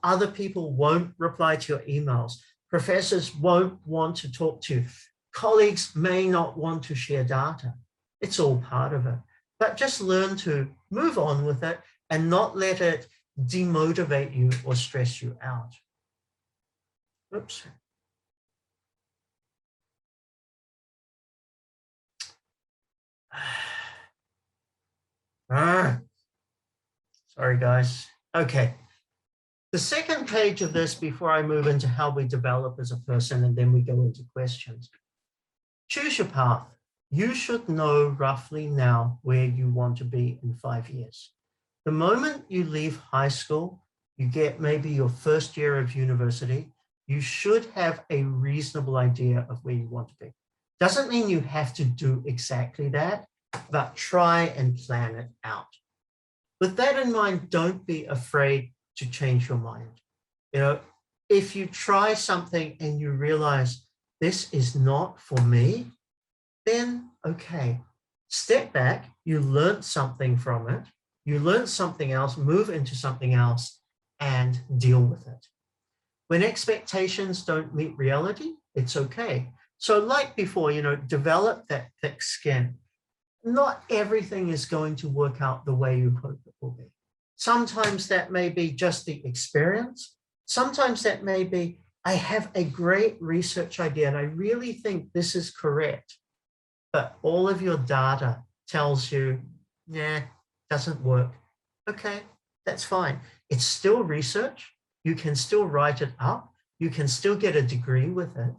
Other people won't reply to your emails. Professors won't want to talk to you. Colleagues may not want to share data. It's all part of it. But just learn to move on with it and not let it demotivate you or stress you out. Oops. Sorry, guys. Okay. The second page of this, before I move into how we develop as a person, and then we go into questions, choose your path. You should know roughly now where you want to be in 5 years. The moment you leave high school, you get maybe your first year of university, you should have a reasonable idea of where you want to be. Doesn't mean you have to do exactly that, but try and plan it out. With that in mind, don't be afraid to change your mind. If you try something and you realize this is not for me, then okay, step back, you learned something from it, you learn something else, move into something else, and deal with it. When expectations don't meet reality, it's okay. So like before, develop that thick skin. Not everything is going to work out the way you hope it will be. Sometimes that may be just the experience. Sometimes that may be, I have a great research idea and I really think this is correct, but all of your data tells you, nah, doesn't work. Okay, that's fine. It's still research. You can still write it up. You can still get a degree with it,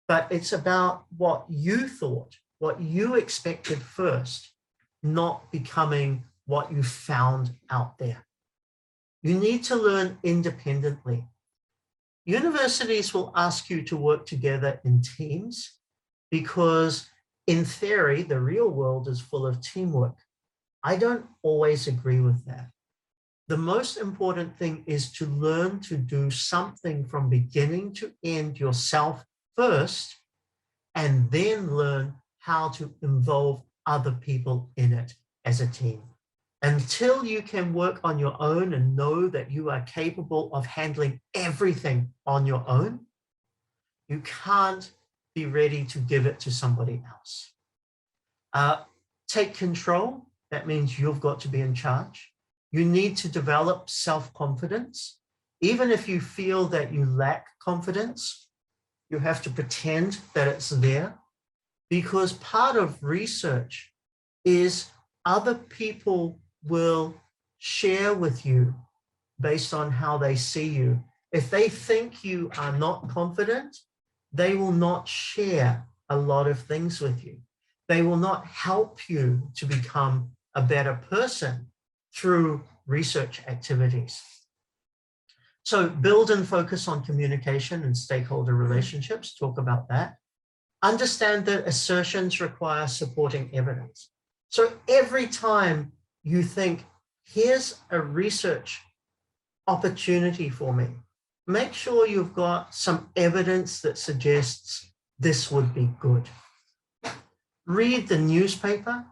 but it's about what you thought, what you expected first, not becoming what you found out there. You need to learn independently. Universities will ask you to work together in teams because in theory, the real world is full of teamwork. I don't always agree with that. The most important thing is to learn to do something from beginning to end yourself first, and then learn how to involve other people in it as a team. Until you can work on your own and know that you are capable of handling everything on your own, you can't be ready to give it to somebody else. Take control. That means you've got to be in charge. You need to develop self-confidence. Even if you feel that you lack confidence, you have to pretend that it's there, because part of research is other people will share with you based on how they see you. If they think you are not confident, they will not share a lot of things with you. They will not help you to become a better person through research activities. So build and focus on communication and stakeholder relationships. Talk about that. Understand that assertions require supporting evidence. So every time you think, here's a research opportunity for me, make sure you've got some evidence that suggests this would be good. Read the newspaper,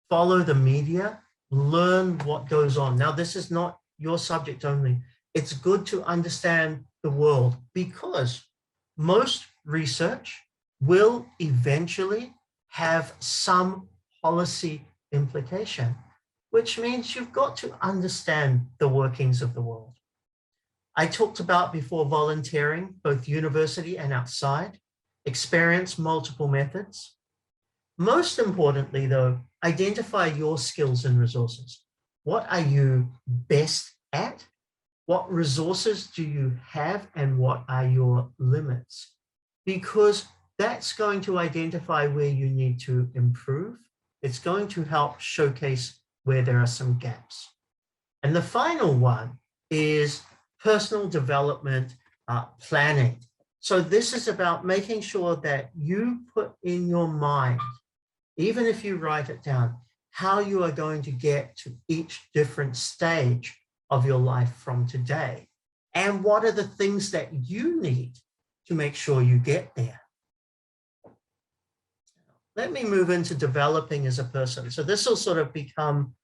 follow the media, learn what goes on. Now, this is not your subject only. It's good to understand the world because most research will eventually have some policy implication, which means you've got to understand the workings of the world. I talked about before volunteering, both university and outside, experience multiple methods. Most importantly, though, identify your skills and resources. What are you best at? What resources do you have and what are your limits? Because that's going to identify where you need to improve. It's going to help showcase where there are some gaps. And the final one is personal development planning. So this is about making sure that you put in your mind, even if you write it down, how you are going to get to each different stage of your life from today. And what are the things that you need to make sure you get there? Let me move into developing as a person. So this will sort of become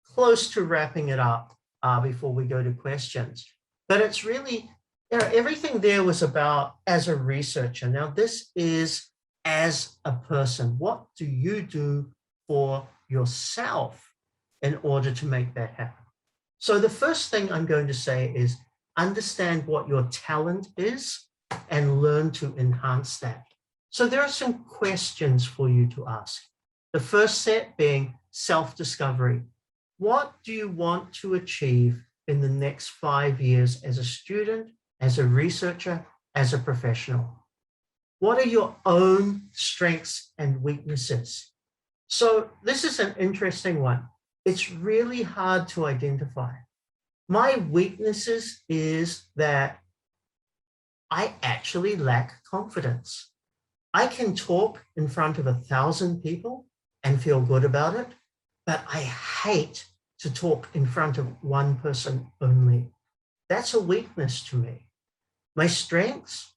close to wrapping it up before we go to questions. But it's really, everything there was about as a researcher. Now this is as a person. What do you do for yourself in order to make that happen? So the first thing I'm going to say is understand what your talent is and learn to enhance that. So there are some questions for you to ask. The first set being self-discovery. What do you want to achieve in the next 5 years as a student, as a researcher, as a professional? What are your own strengths and weaknesses? So this is an interesting one. It's really hard to identify. My weaknesses is that I actually lack confidence. I can talk in front of 1,000 people and feel good about it, but I hate to talk in front of one person only. That's a weakness to me. My strengths,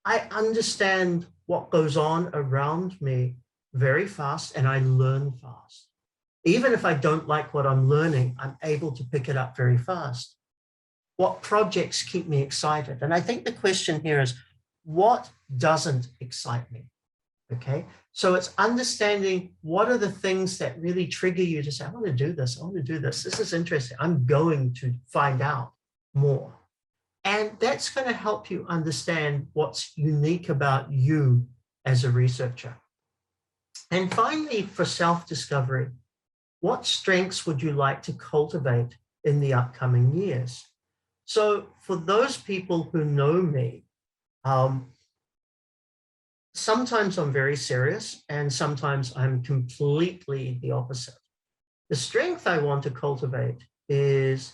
I understand what goes on around me very fast and I learn fast. Even if I don't like what I'm learning, I'm able to pick it up very fast. What projects keep me excited? And I think the question here is, what doesn't excite me? Okay, so it's understanding what are the things that really trigger you to say, I want to do this, I want to do this. This is interesting. I'm going to find out more. And that's going to help you understand what's unique about you as a researcher. And finally, for self-discovery, what strengths would you like to cultivate in the upcoming years? So for those people who know me, sometimes I'm very serious and sometimes I'm completely the opposite. The strength I want to cultivate is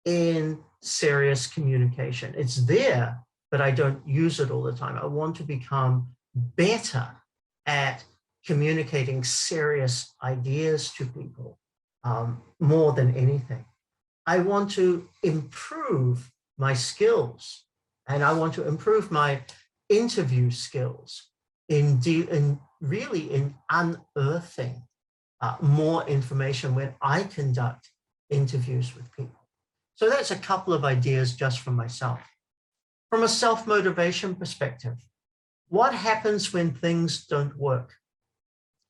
in serious communication. It's there, but I don't use it all the time. I want to become better at communicating serious ideas to people more than anything. I want to improve my skills and I want to improve my interview skills in really unearthing more information when I conduct interviews with people. So that's a couple of ideas just from myself. From a self-motivation perspective, what happens when things don't work?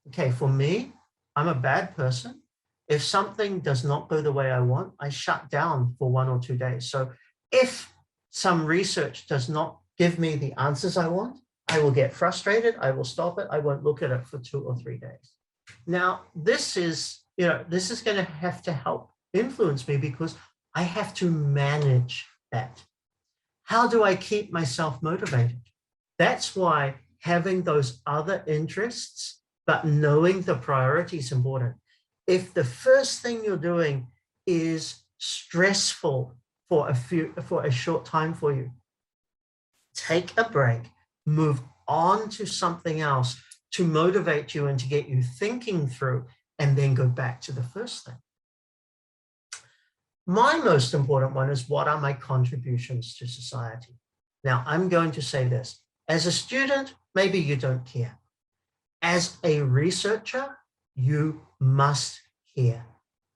Okay, for me, I'm a bad person. If something does not go the way I want, I shut down for 1 or 2 days. So if some research does not give me the answers I want, I will get frustrated. I will stop it. I won't look at it for 2 or 3 days. Now, this is going to have to help influence me because I have to manage that. How do I keep myself motivated? That's why having those other interests, but knowing the priority is important. If the first thing you're doing is stressful for a short time for you, take a break, move on to something else to motivate you and to get you thinking through, and then go back to the first thing. My most important one is, what are my contributions to society? Now, I'm going to say this. As a student, maybe you don't care. As a researcher, you must care.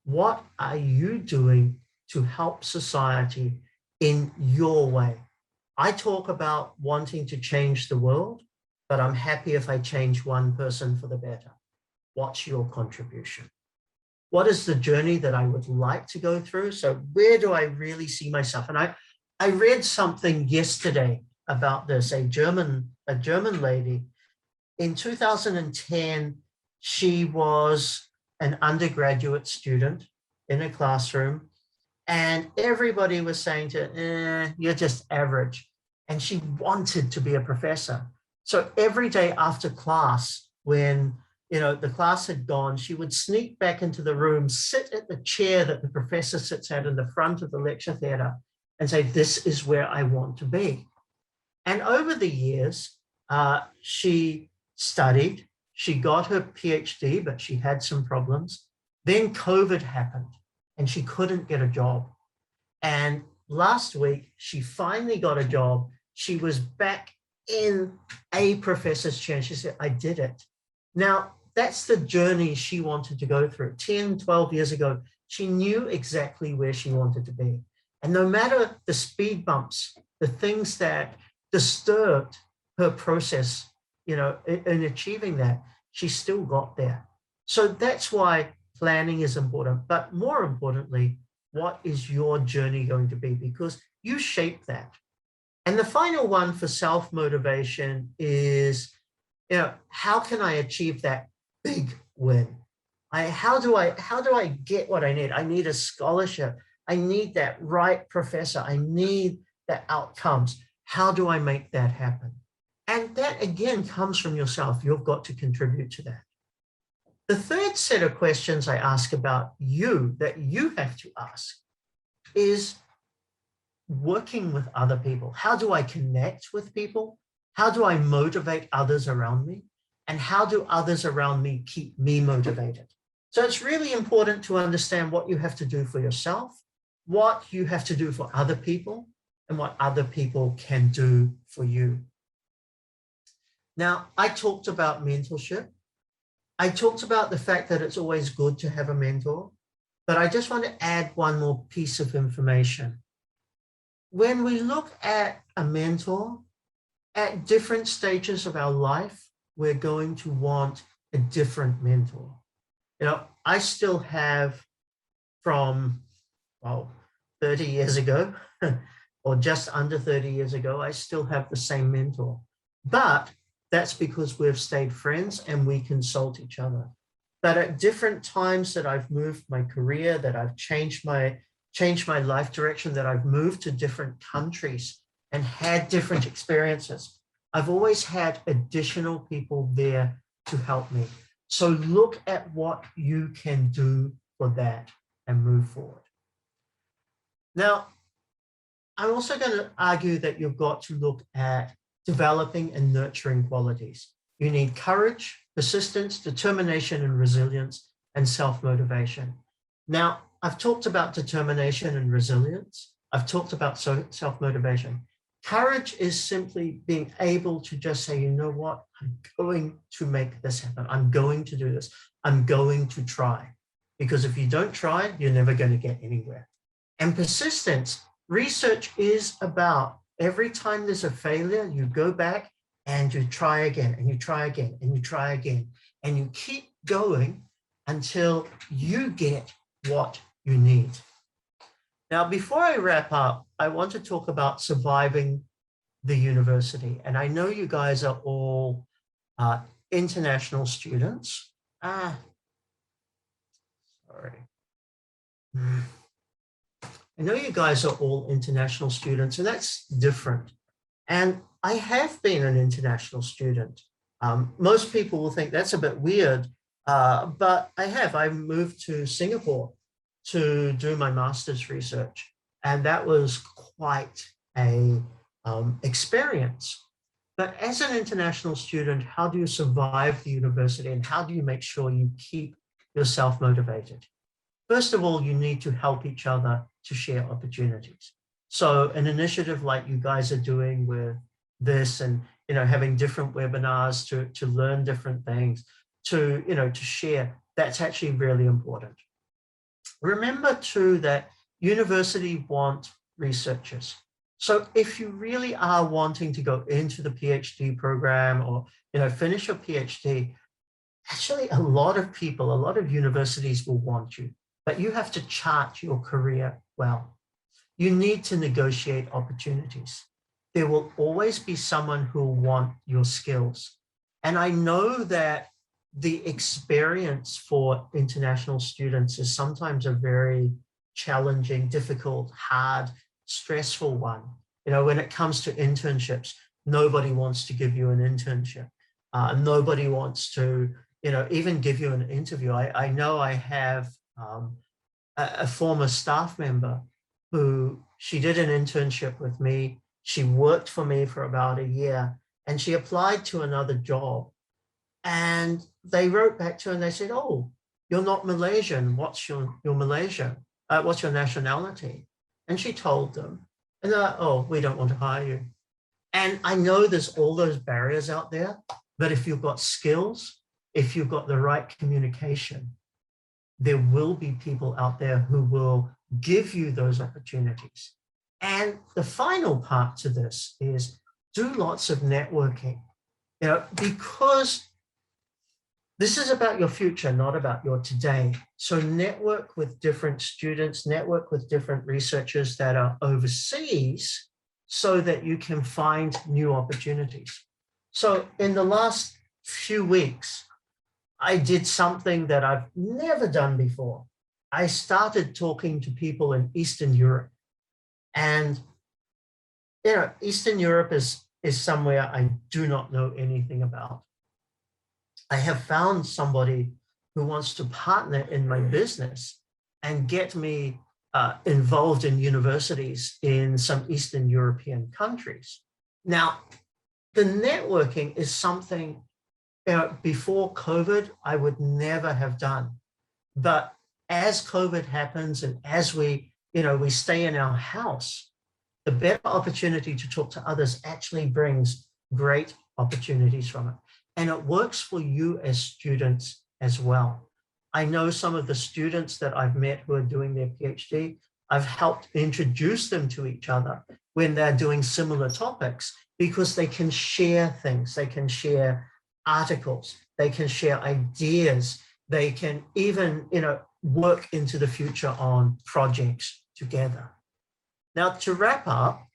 What are you doing to help society in your way? I talk about wanting to change the world, but I'm happy if I change one person for the better. What's your contribution? What is the journey that I would like to go through? So where do I really see myself? And I read something yesterday about this, a German lady. In 2010, she was an undergraduate student in a classroom, and everybody was saying to her, you're just average. And she wanted to be a professor. So every day after class, when the class had gone, she would sneak back into the room, sit at the chair that the professor sits at in the front of the lecture theatre and say, this is where I want to be. And over the years, she studied, she got her PhD, but she had some problems. Then COVID happened and she couldn't get a job. And last week, she finally got a job. She was back in a professor's chair. She said, I did it. Now, that's the journey she wanted to go through. 10, 12 years ago, she knew exactly where she wanted to be. And no matter the speed bumps, the things that disturbed her process, in achieving that, she still got there. So that's why planning is important. But more importantly, what is your journey going to be? Because you shape that. And the final one for self-motivation is, how can I achieve that big win? How do I get what I need? I need a scholarship. I need that right professor. I need the outcomes. How do I make that happen? And that again comes from yourself. You've got to contribute to that. The third set of questions I ask about you that you have to ask is working with other people. How do I connect with people? How do I motivate others around me? And how do others around me keep me motivated? So it's really important to understand what you have to do for yourself, what you have to do for other people, and what other people can do for you. Now, I talked about mentorship. I talked about the fact that it's always good to have a mentor, but I just want to add one more piece of information. When we look at a mentor, at different stages of our life, we're going to want a different mentor. You know, I still have from, well, 30 years ago, or just under 30 years ago, I still have the same mentor. But that's because we've stayed friends and we consult each other. But at different times that I've moved my career, that I've changed my life direction, that I've moved to different countries and had different experiences, I've always had additional people there to help me. So look at what you can do for that and move forward. Now, I'm also going to argue that you've got to look at developing and nurturing qualities. You need courage, persistence, determination, and resilience, and self-motivation. Now, I've talked about determination and resilience. I've talked about self-motivation. Courage is simply being able to just say, you know what, I'm going to make this happen. I'm going to do this. I'm going to try. Because if you don't try, you're never going to get anywhere. And persistence, research is about every time there's a failure, you go back and you try again, and you try again, and you try again, and you keep going until you get what you need. Now, before I wrap up, I want to talk about surviving the university. And I know you guys are all international students. Sorry. I know you guys are all international students, and that's different. And I have been an international student. Most people will think that's a bit weird, but I have. I moved to Singapore to do my master's research, and that was quite a experience. But as an international student, how do you survive the university, and how do you make sure you keep yourself motivated? First of all, you need to help each other to share opportunities. So an initiative like you guys are doing with this, and having different webinars to learn different things, to share, that's actually really important. Remember too that university want researchers. So if you really are wanting to go into the PhD program, or finish your PhD, actually a lot of people, a lot of universities will want you, but you have to chart your career well. You need to negotiate opportunities. There will always be someone who will want your skills. And I know that the experience for international students is sometimes a very challenging, difficult, hard, stressful one. When it comes to internships, nobody wants to give you an internship. Nobody wants to, even give you an interview. I know I have a former staff member who, she did an internship with me. She worked for me for about a year, and she applied to another job. And they wrote back to her and they said, "Oh, you're not Malaysian. What's your Malaysian? What's your nationality?" And she told them, and they're like, "Oh, we don't want to hire you." And I know there's all those barriers out there, but if you've got skills, if you've got the right communication, there will be people out there who will give you those opportunities. And the final part to this is do lots of networking, because this is about your future, not about your today. So network with different students, network with different researchers that are overseas so that you can find new opportunities. So in the last few weeks, I did something that I've never done before. I started talking to people in Eastern Europe. And Eastern Europe is is somewhere I do not know anything about. I have found somebody who wants to partner in my business and get me involved in universities in some Eastern European countries. Now, the networking is something before COVID, I would never have done. But as COVID happens and as we stay in our house, the better opportunity to talk to others actually brings great opportunities from it. And it works for you as students as well. I know some of the students that I've met who are doing their PhD, I've helped introduce them to each other when they're doing similar topics because they can share things, they can share articles, they can share ideas, they can even, work into the future on projects together. Now, to wrap up,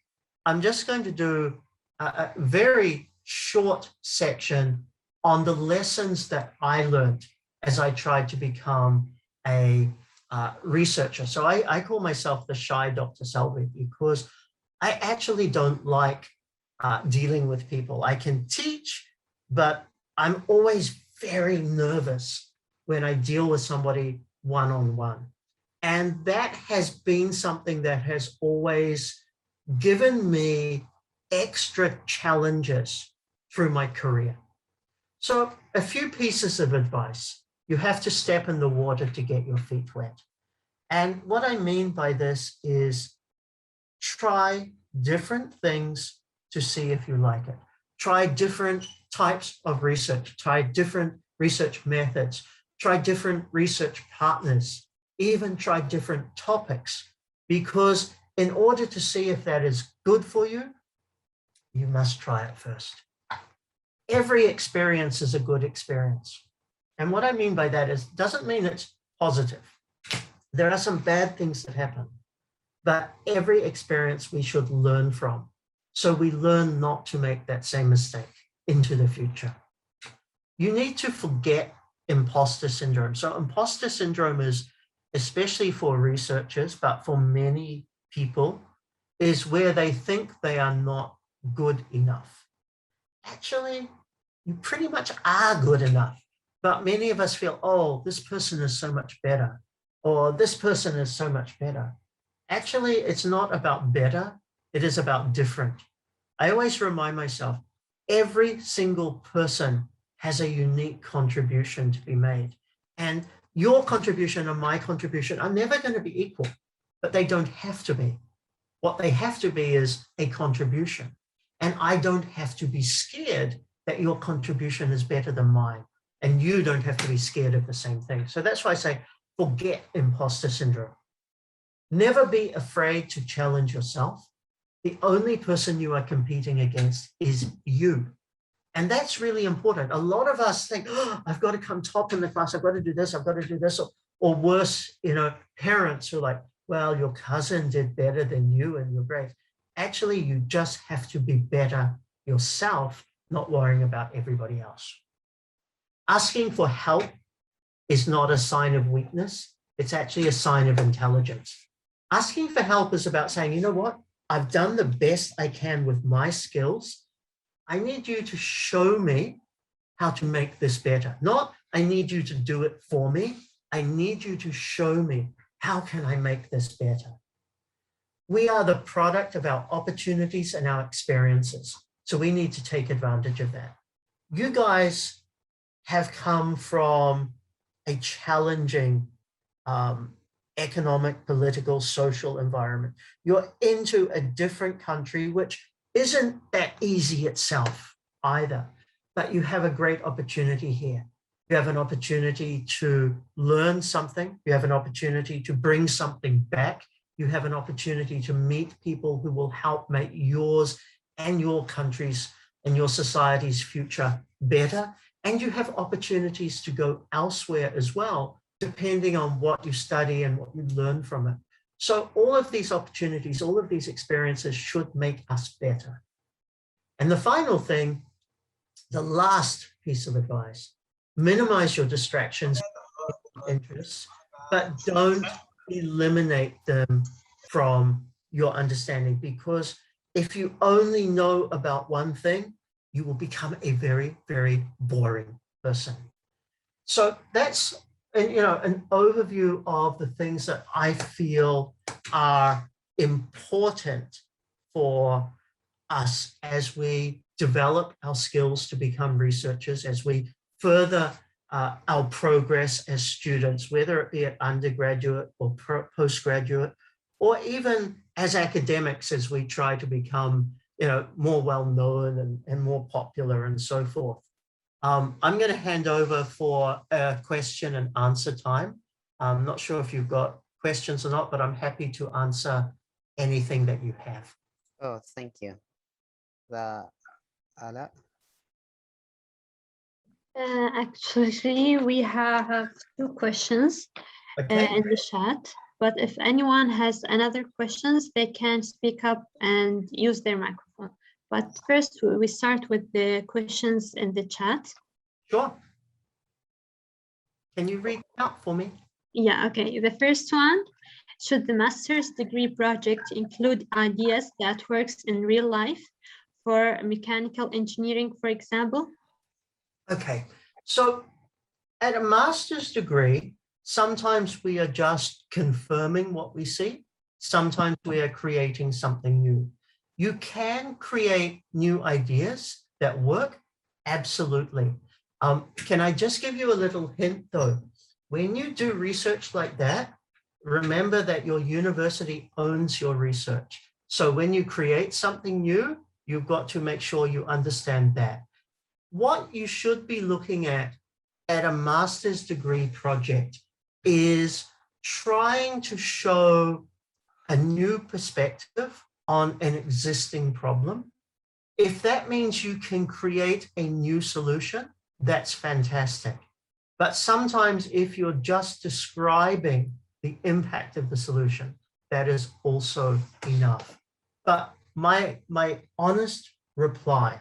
I'm just going to do a very short section on the lessons that I learned as I tried to become a researcher. So I call myself the shy Dr. Selby because I actually don't like dealing with people. I can teach, but I'm always very nervous when I deal with somebody one-on-one. And that has been something that has always given me extra challenges through my career. So a few pieces of advice. You have to step in the water to get your feet wet. And what I mean by this is try different things to see if you like it. Try different types of research, try different research methods, try different research partners, even try different topics, because in order to see if that is good for you, you must try it first. Every experience is a good experience. And what I mean by that is, doesn't mean it's positive. There are some bad things that happen, but every experience we should learn from. So we learn not to make that same mistake into the future. You need to forget imposter syndrome. So imposter syndrome is, especially for researchers, but for many people, is where they think they are not good enough. Actually, you pretty much are good enough, but many of us feel, oh, this person is so much better, or this person is so much better. Actually, it's not about better, it is about different. I always remind myself, every single person has a unique contribution to be made. And your contribution and my contribution are never going to be equal, but they don't have to be. What they have to be is a contribution. And I don't have to be scared that your contribution is better than mine. And you don't have to be scared of the same thing. So that's why I say, forget imposter syndrome. Never be afraid to challenge yourself. The only person you are competing against is you. And that's really important. A lot of us think, oh, I've got to come top in the class. I've got to do this. I've got to do this. Or worse, parents who are like, well, your cousin did better than you and you're great. Actually, you just have to be better yourself, not worrying about everybody else. Asking for help is not a sign of weakness. It's actually a sign of intelligence. Asking for help is about saying, you know what? I've done the best I can with my skills. I need you to show me how to make this better. Not, I need you to do it for me. I need you to show me, how can I make this better? We are the product of our opportunities and our experiences. So we need to take advantage of that. You guys have come from a challenging economic, political, social environment. You're into a different country, which isn't that easy itself either, but you have a great opportunity here. You have an opportunity to learn something. You have an opportunity to bring something back. You have an opportunity to meet people who will help make yours and your country's and your society's future better. And you have opportunities to go elsewhere as well, depending on what you study and what you learn from it. So all of these opportunities, all of these experiences should make us better. And the final thing, the last piece of advice, minimize your distractions and interests, but don't eliminate them from your understanding, because If you only know about one thing, you will become a very, very boring person. So that's an overview of the things that I feel are important for us as we develop our skills to become researchers, as we further our progress as students, whether it be at undergraduate or postgraduate, or even as academics as we try to become more well-known and more popular and so forth. I'm going to hand over for a question and answer time. I'm not sure if you've got questions or not, but I'm happy to answer anything that you have. Oh, thank you. Ala? Actually, we have 2 questions Okay. in the chat, but if anyone has another questions, they can speak up and use their microphone. But first, we start with the questions in the chat. Sure. Can you read it out for me? Yeah, okay. The first one, should the master's degree project include ideas that works in real life for mechanical engineering, for example? Okay, so at a master's degree, sometimes we are just confirming what we see. Sometimes we are creating something new. You can create new ideas that work, absolutely. Can I just give you a little hint though? When you do research like that, remember that your university owns your research. So when you create something new, you've got to make sure you understand that. What you should be looking at a master's degree project is trying to show a new perspective on an existing problem. If that means you can create a new solution, that's fantastic. But sometimes if you're just describing the impact of the solution, that is also enough. But my honest reply,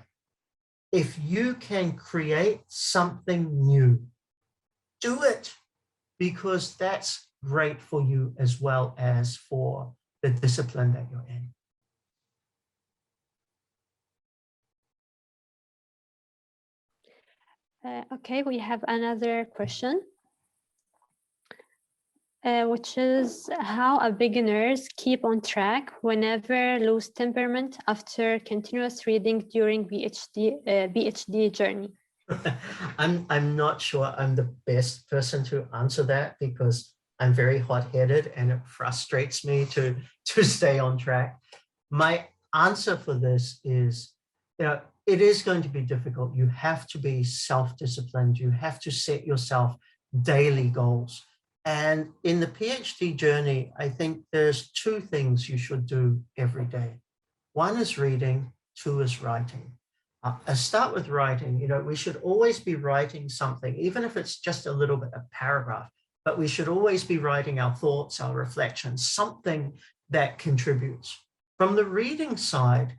if you can create something new, do it, because that's great for you as well as for the discipline that you're in. Okay, we have another question, which is how a beginners keep on track whenever lose temperament after continuous reading during PhD journey. I'm not sure I'm the best person to answer that, because I'm very hot-headed and it frustrates me to stay on track. My answer for this is, it is going to be difficult. You have to be self-disciplined. You have to set yourself daily goals. And in the PhD journey, I think there's 2 things you should do every day. 1 is reading, 2 is writing. I start with writing. We should always be writing something, even if it's just a little bit, a paragraph, but we should always be writing our thoughts, our reflections, something that contributes. From the reading side,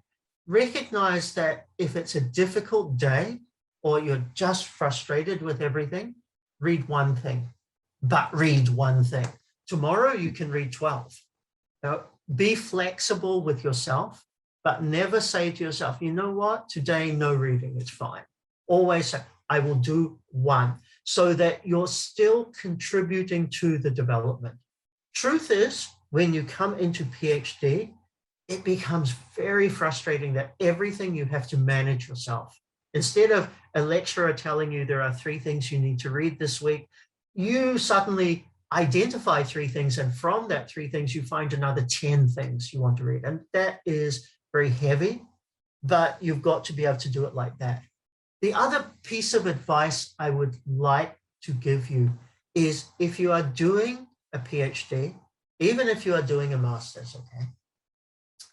recognize that if it's a difficult day or you're just frustrated with everything, read 1 thing, but read 1 thing. Tomorrow you can read 12. Now, be flexible with yourself, but never say to yourself, you know what, today, no reading, it's fine. Always say, I will do 1, so that you're still contributing to the development. Truth is, when you come into PhD, it becomes very frustrating that everything you have to manage yourself. Instead of a lecturer telling you there are 3 things you need to read this week, you suddenly identify 3 things, and from that 3 things, you find another 10 things you want to read. And that is very heavy, but you've got to be able to do it like that. The other piece of advice I would like to give you is, if you are doing a PhD, even if you are doing a master's, okay,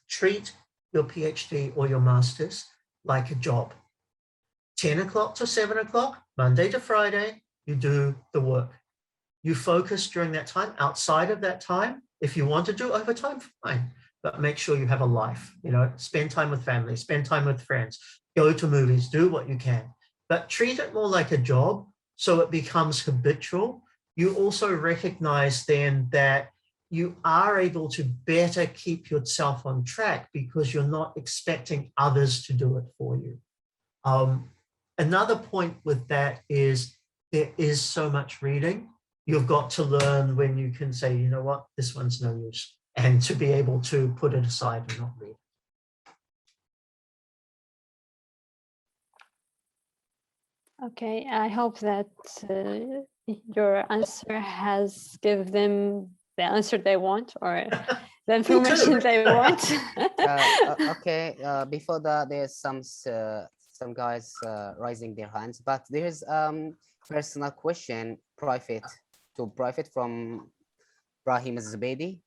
treat your PhD or your master's like a job. 10 o'clock to 7 o'clock, Monday to Friday, you do the work. You focus during that time. Outside of that time, if you want to do overtime, fine, but make sure you have a life. Spend time with family, spend time with friends, go to movies, do what you can, but treat it more like a job so it becomes habitual. You also recognize then that you are able to better keep yourself on track because you're not expecting others to do it for you. Another point with that is there is so much reading. You've got to learn when you can say, you know what, this one's no use, and to be able to put it aside and not read. Okay, I hope that your answer has given them the answer they want or the information they want. Okay, before that, there's some guys raising their hands, but there's personal question, private from Brahim Zubedi.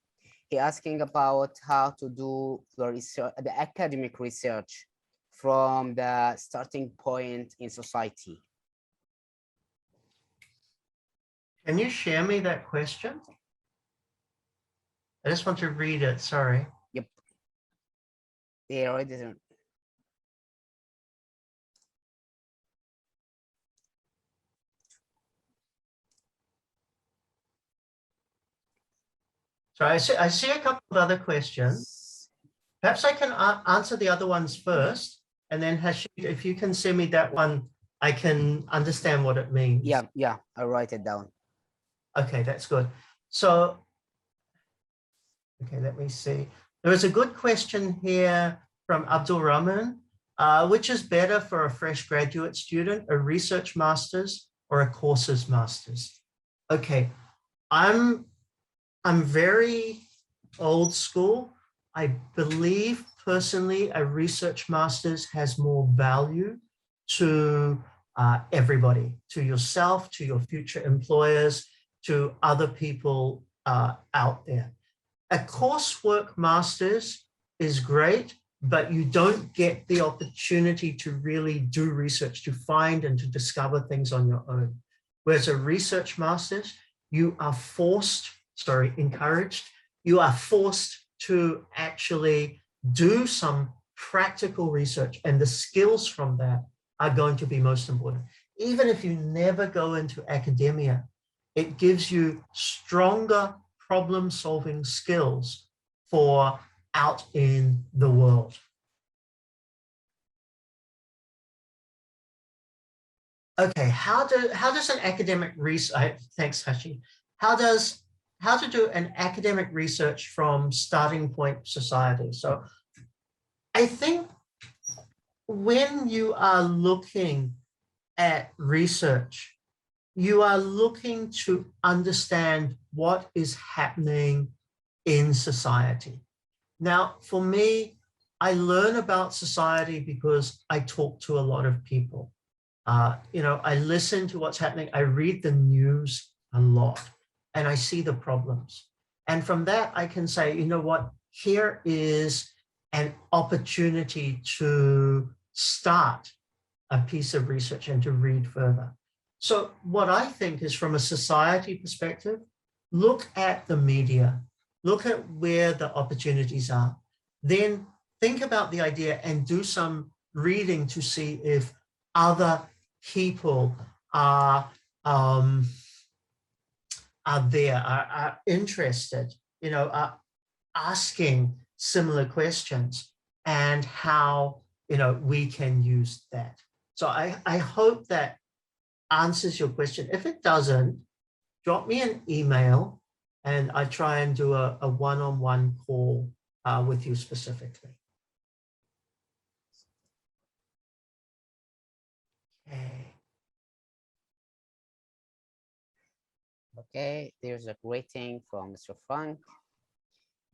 He asking about how to do the research, the academic research from the starting point in society. Can you share me that question? I just want to read it, sorry. Yep. They already didn't. So I see a couple of other questions. Perhaps I can answer the other ones first, and then Hashid, if you can send me that one, I can understand what it means. Yeah, I'll write it down. Okay, that's good. So, okay, let me see. There is a good question here from Abdul Rahman. Which is better for a fresh graduate student, a research master's or a courses master's? Okay, I'm very old school. I believe personally a research master's has more value to everybody, to yourself, to your future employers, to other people out there. A coursework master's is great, but you don't get the opportunity to really do research, to find and to discover things on your own. Whereas a research master's, you are encouraged, you are forced to actually do some practical research, and the skills from that are going to be most important. Even if you never go into academia, it gives you stronger problem-solving skills for out in the world. Okay, how does an academic research, thanks Hashi, how to do an academic research from starting point society? So I think when you are looking at research, you are looking to understand what is happening in society. Now, for me, I learn about society because I talk to a lot of people. I listen to what's happening. I read the news a lot and I see the problems. And from that, I can say, you know what, here is an opportunity to start a piece of research and to read further. So what I think is, from a society perspective, look at the media, look at where the opportunities are, then think about the idea and do some reading to see if other people are interested, are asking similar questions, and how, we can use that. So I hope that answers your question. If it doesn't, drop me an email and I try and do a one-on-one call with you specifically. Okay. Okay, there's a greeting from Mr. Frank.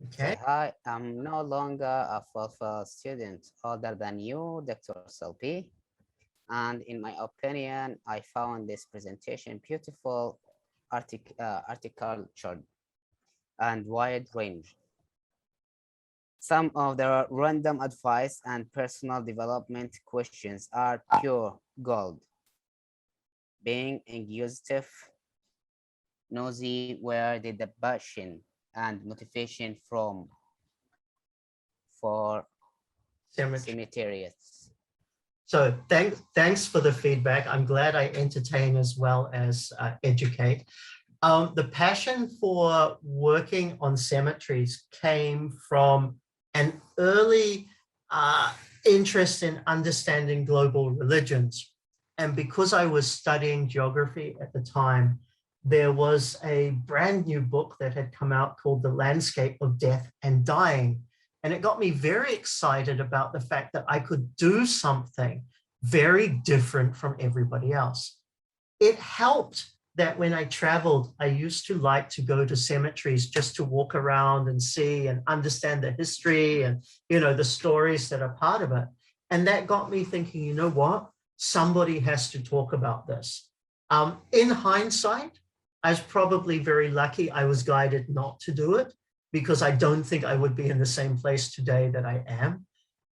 Okay. Say, hi, I'm no longer a full student older than you, Dr. Selby. And in my opinion, I found this presentation beautiful, articultured, and wide range. Some of the random advice and personal development questions are pure gold. Being inquisitive, nosy, where did the passion and motivation from for cemeteries? So thanks for the feedback. I'm glad I entertain as well as educate. The passion for working on cemeteries came from an early interest in understanding global religions. And because I was studying geography at the time, there was a brand new book that had come out called The Landscape of Death and Dying. And it got me very excited about the fact that I could do something very different from everybody else. It helped that when I traveled, I used to like to go to cemeteries just to walk around and see and understand the history and, you know, the stories that are part of it. And that got me thinking, you know what? Somebody has to talk about this. In hindsight, I was probably very lucky I was guided not to do it, because I don't think I would be in the same place today that I am.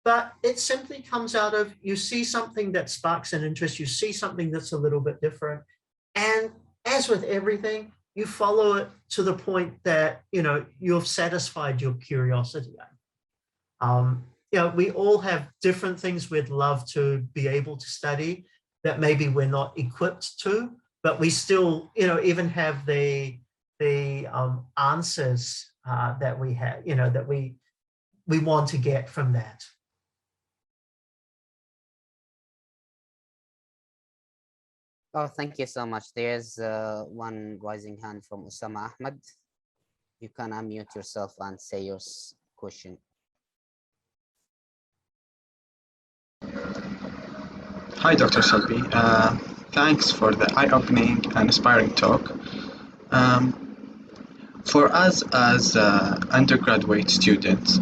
But it simply comes out of, you see something that sparks an interest, you see something that's a little bit different. And as with everything, you follow it to the point that, you know, you've satisfied your curiosity. You know, we all have different things we'd love to be able to study that maybe we're not equipped to, but we still, you know, even have the answers that we have, you know, that we want to get from that. Oh, thank you so much. There's one rising hand from Osama Ahmed. You can unmute yourself and say your question. Hi, Dr. Selby. Thanks for the eye-opening and inspiring talk. For us as undergraduate students,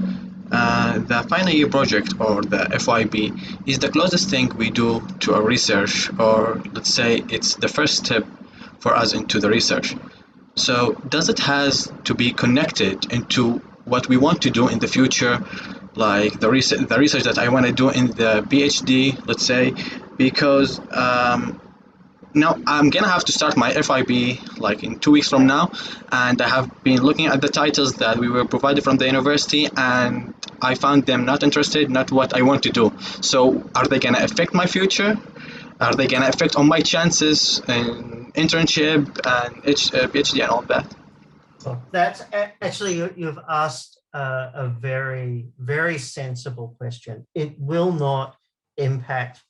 the final year project, or the FYB, is the closest thing we do to our research, or let's say it's the first step for us into the research. So does it has to be connected into what we want to do in the future, like the research that I want to do in the PhD, let's say, because now I'm gonna have to start my FIB like in 2 weeks from now, and I have been looking at the titles that we were provided from the university, and I found them not interested, not what I want to do. So are they gonna affect my future? Are they gonna affect on my chances in internship and PhD and all that? Well, that's actually, you've asked a very, very sensible question. It will not impact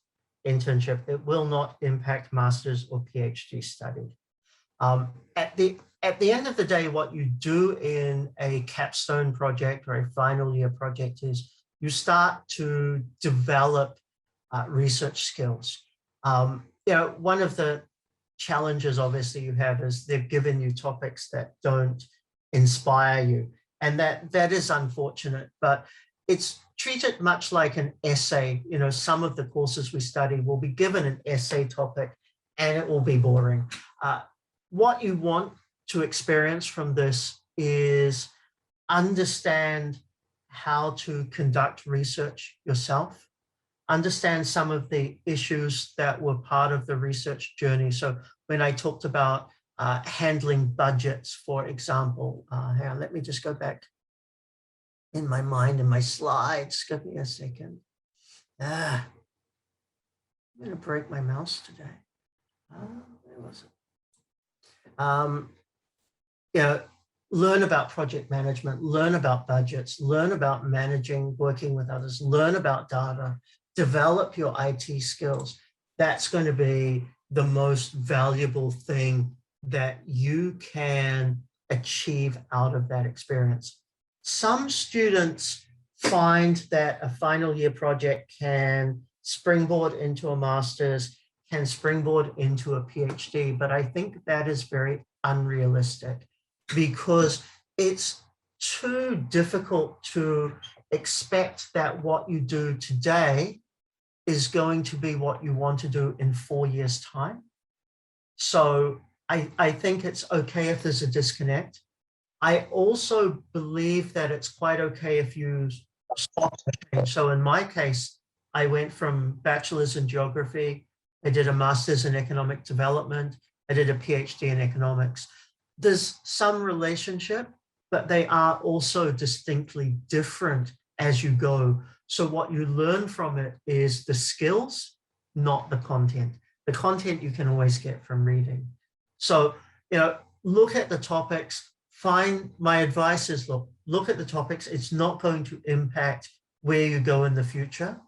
internship. It will not impact master's or PhD study. At the end of the day, what you do in a capstone project or a final year project is you start to develop research skills. You know, one of the challenges obviously you have is they've given you topics that don't inspire you, and that is unfortunate, but it's treated much like an essay. You know, some of the courses we study will be given an essay topic and it will be boring. What you want to experience from this is understand how to conduct research yourself, understand some of the issues that were part of the research journey. So when I talked about handling budgets, for example, hang on, let me just go back in my mind in my slides. Give me a second. I'm going to break my mouse today. Where was it? You know, learn about project management, learn about budgets, learn about managing, working with others, learn about data, develop your IT skills. That's going to be the most valuable thing that you can achieve out of that experience. Some students find that a final year project can springboard into a master's, can springboard into a PhD, but I think that is very unrealistic because it's too difficult to expect that what you do today is going to be what you want to do in 4 years' time. So I think it's okay if there's a disconnect. I also believe that it's quite okay if you stop. So in my case, I went from bachelor's in geography, I did a master's in economic development, I did a PhD in economics. There's some relationship, but they are also distinctly different as you go. So what you learn from it is the skills, not the content. The content you can always get from reading. So, you know, look at the topics, my advice is look at the topics. It's not going to impact where you go in the future,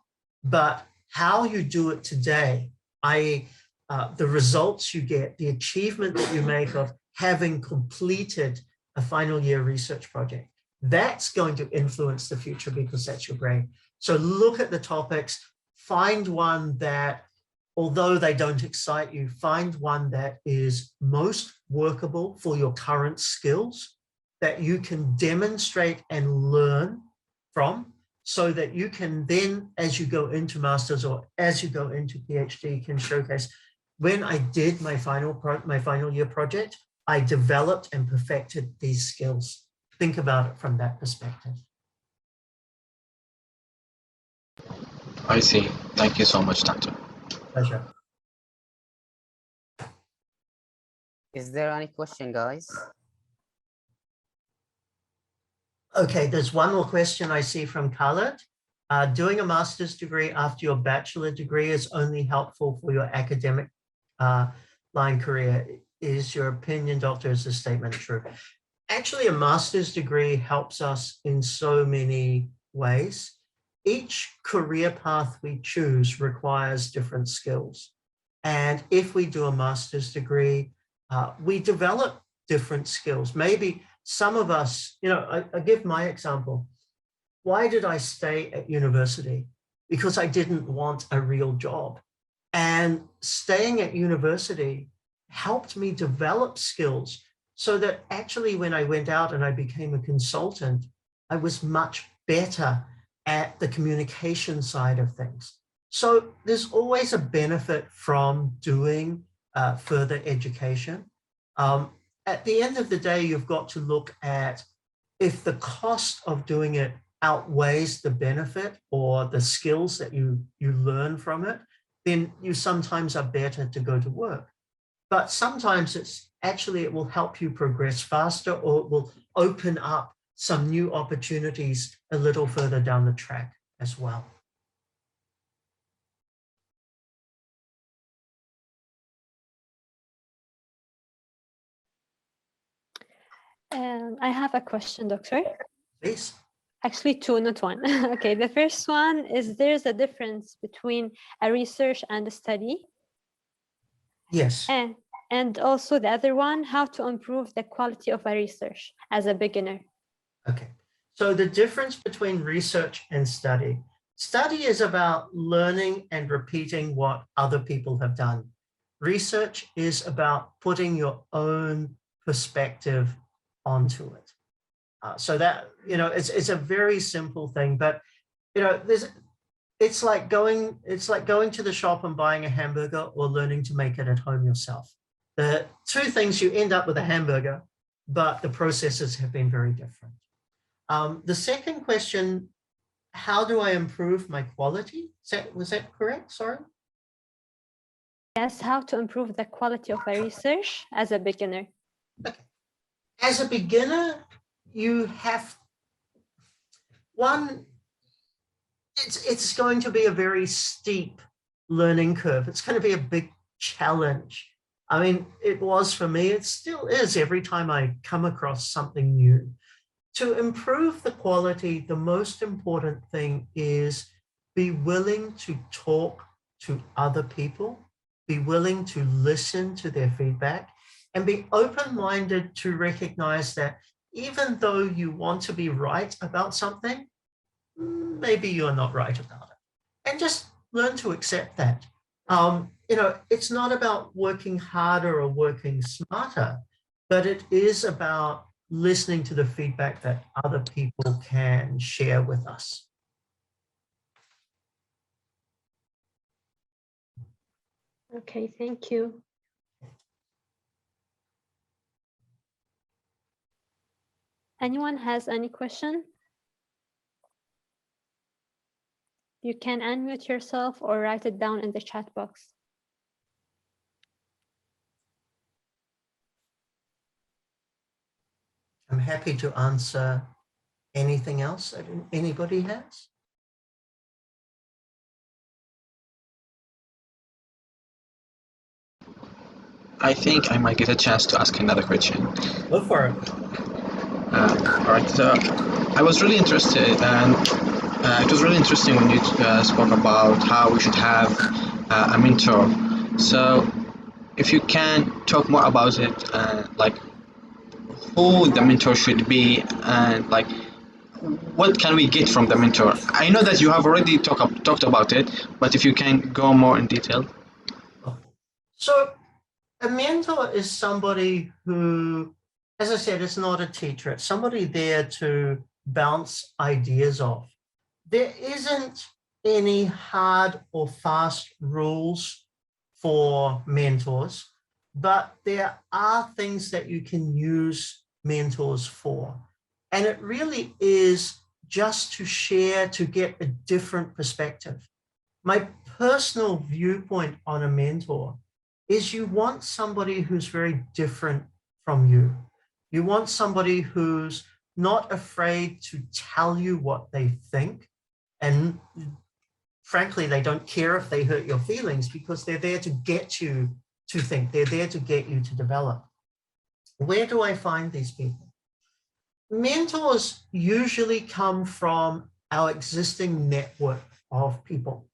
but how you do it today, i.e. The results you get, the achievement that you make of having completed a final year research project, that's going to influence the future because that's your grade. So look at the topics, find one that, although they don't excite you, find one that is most workable for your current skills that you can demonstrate and learn from, so that you can then, as you go into master's or as you go into PhD, can showcase, when I did my final year project, I developed and perfected these skills. Think about it from that perspective. I see. Thank you so much, Doctor. Pleasure. Is there any question, guys? Okay, there's one more question I see from Khaled. Doing a master's degree after your bachelor degree is only helpful for your academic line career. Is your opinion, Doctor, is this statement true? Actually, a master's degree helps us in so many ways. Each career path we choose requires different skills. And if we do a master's degree, we develop different skills. Maybe some of us, I give my example. Why did I stay at university? Because I didn't want a real job. And staying at university helped me develop skills so that actually when I went out and I became a consultant, I was much better at the communication side of things. So there's always a benefit from doing further education. At the end of the day, you've got to look at if the cost of doing it outweighs the benefit or the skills that you learn from it, then you sometimes are better to go to work. But sometimes it will help you progress faster, or it will open up some new opportunities a little further down the track as well. I have a question, Doctor. Please. Actually, two, not one. Okay, the first one is, there's a difference between a research and a study. Yes. And also the other one, how to improve the quality of a research as a beginner. Okay, so the difference between research and study. Study is about learning and repeating what other people have done. Research is about putting your own perspective onto it. So that, it's a very simple thing, but it's like going to the shop and buying a hamburger or learning to make it at home yourself. The two things, you end up with a hamburger, but the processes have been very different. The second question, how do I improve my quality? Was that correct? Sorry. Yes, how to improve the quality of a research as a beginner. Okay. As a beginner, you have it's going to be a very steep learning curve. It's going to be a big challenge. I mean, it was for me, it still is every time I come across something new. To improve the quality, the most important thing is be willing to talk to other people, be willing to listen to their feedback, and be open-minded to recognize that even though you want to be right about something, maybe you're not right about it. And just learn to accept that. It's not about working harder or working smarter, but it is about listening to the feedback that other people can share with us. Okay, thank you. Anyone has any question? You can unmute yourself or write it down in the chat box. I'm happy to answer anything else that anybody has. I think I might get a chance to ask another question. Go for it. All right. So I was really interested, and it was really interesting when you spoke about how we should have a mentor. So if you can talk more about it, like who the mentor should be, and like what can we get from the mentor? I know that you have already talked about it, but if you can go more in detail. So a mentor is somebody who, as I said, it's not a teacher. It's somebody there to bounce ideas off. There isn't any hard or fast rules for mentors, but there are things that you can use mentors for. And it really is just to share, to get a different perspective. My personal viewpoint on a mentor is you want somebody who's very different from you. You want somebody who's not afraid to tell you what they think. And frankly, they don't care if they hurt your feelings because they're there to get you to think. They're there to get you to develop. Where do I find these people? Mentors usually come from our existing network of people.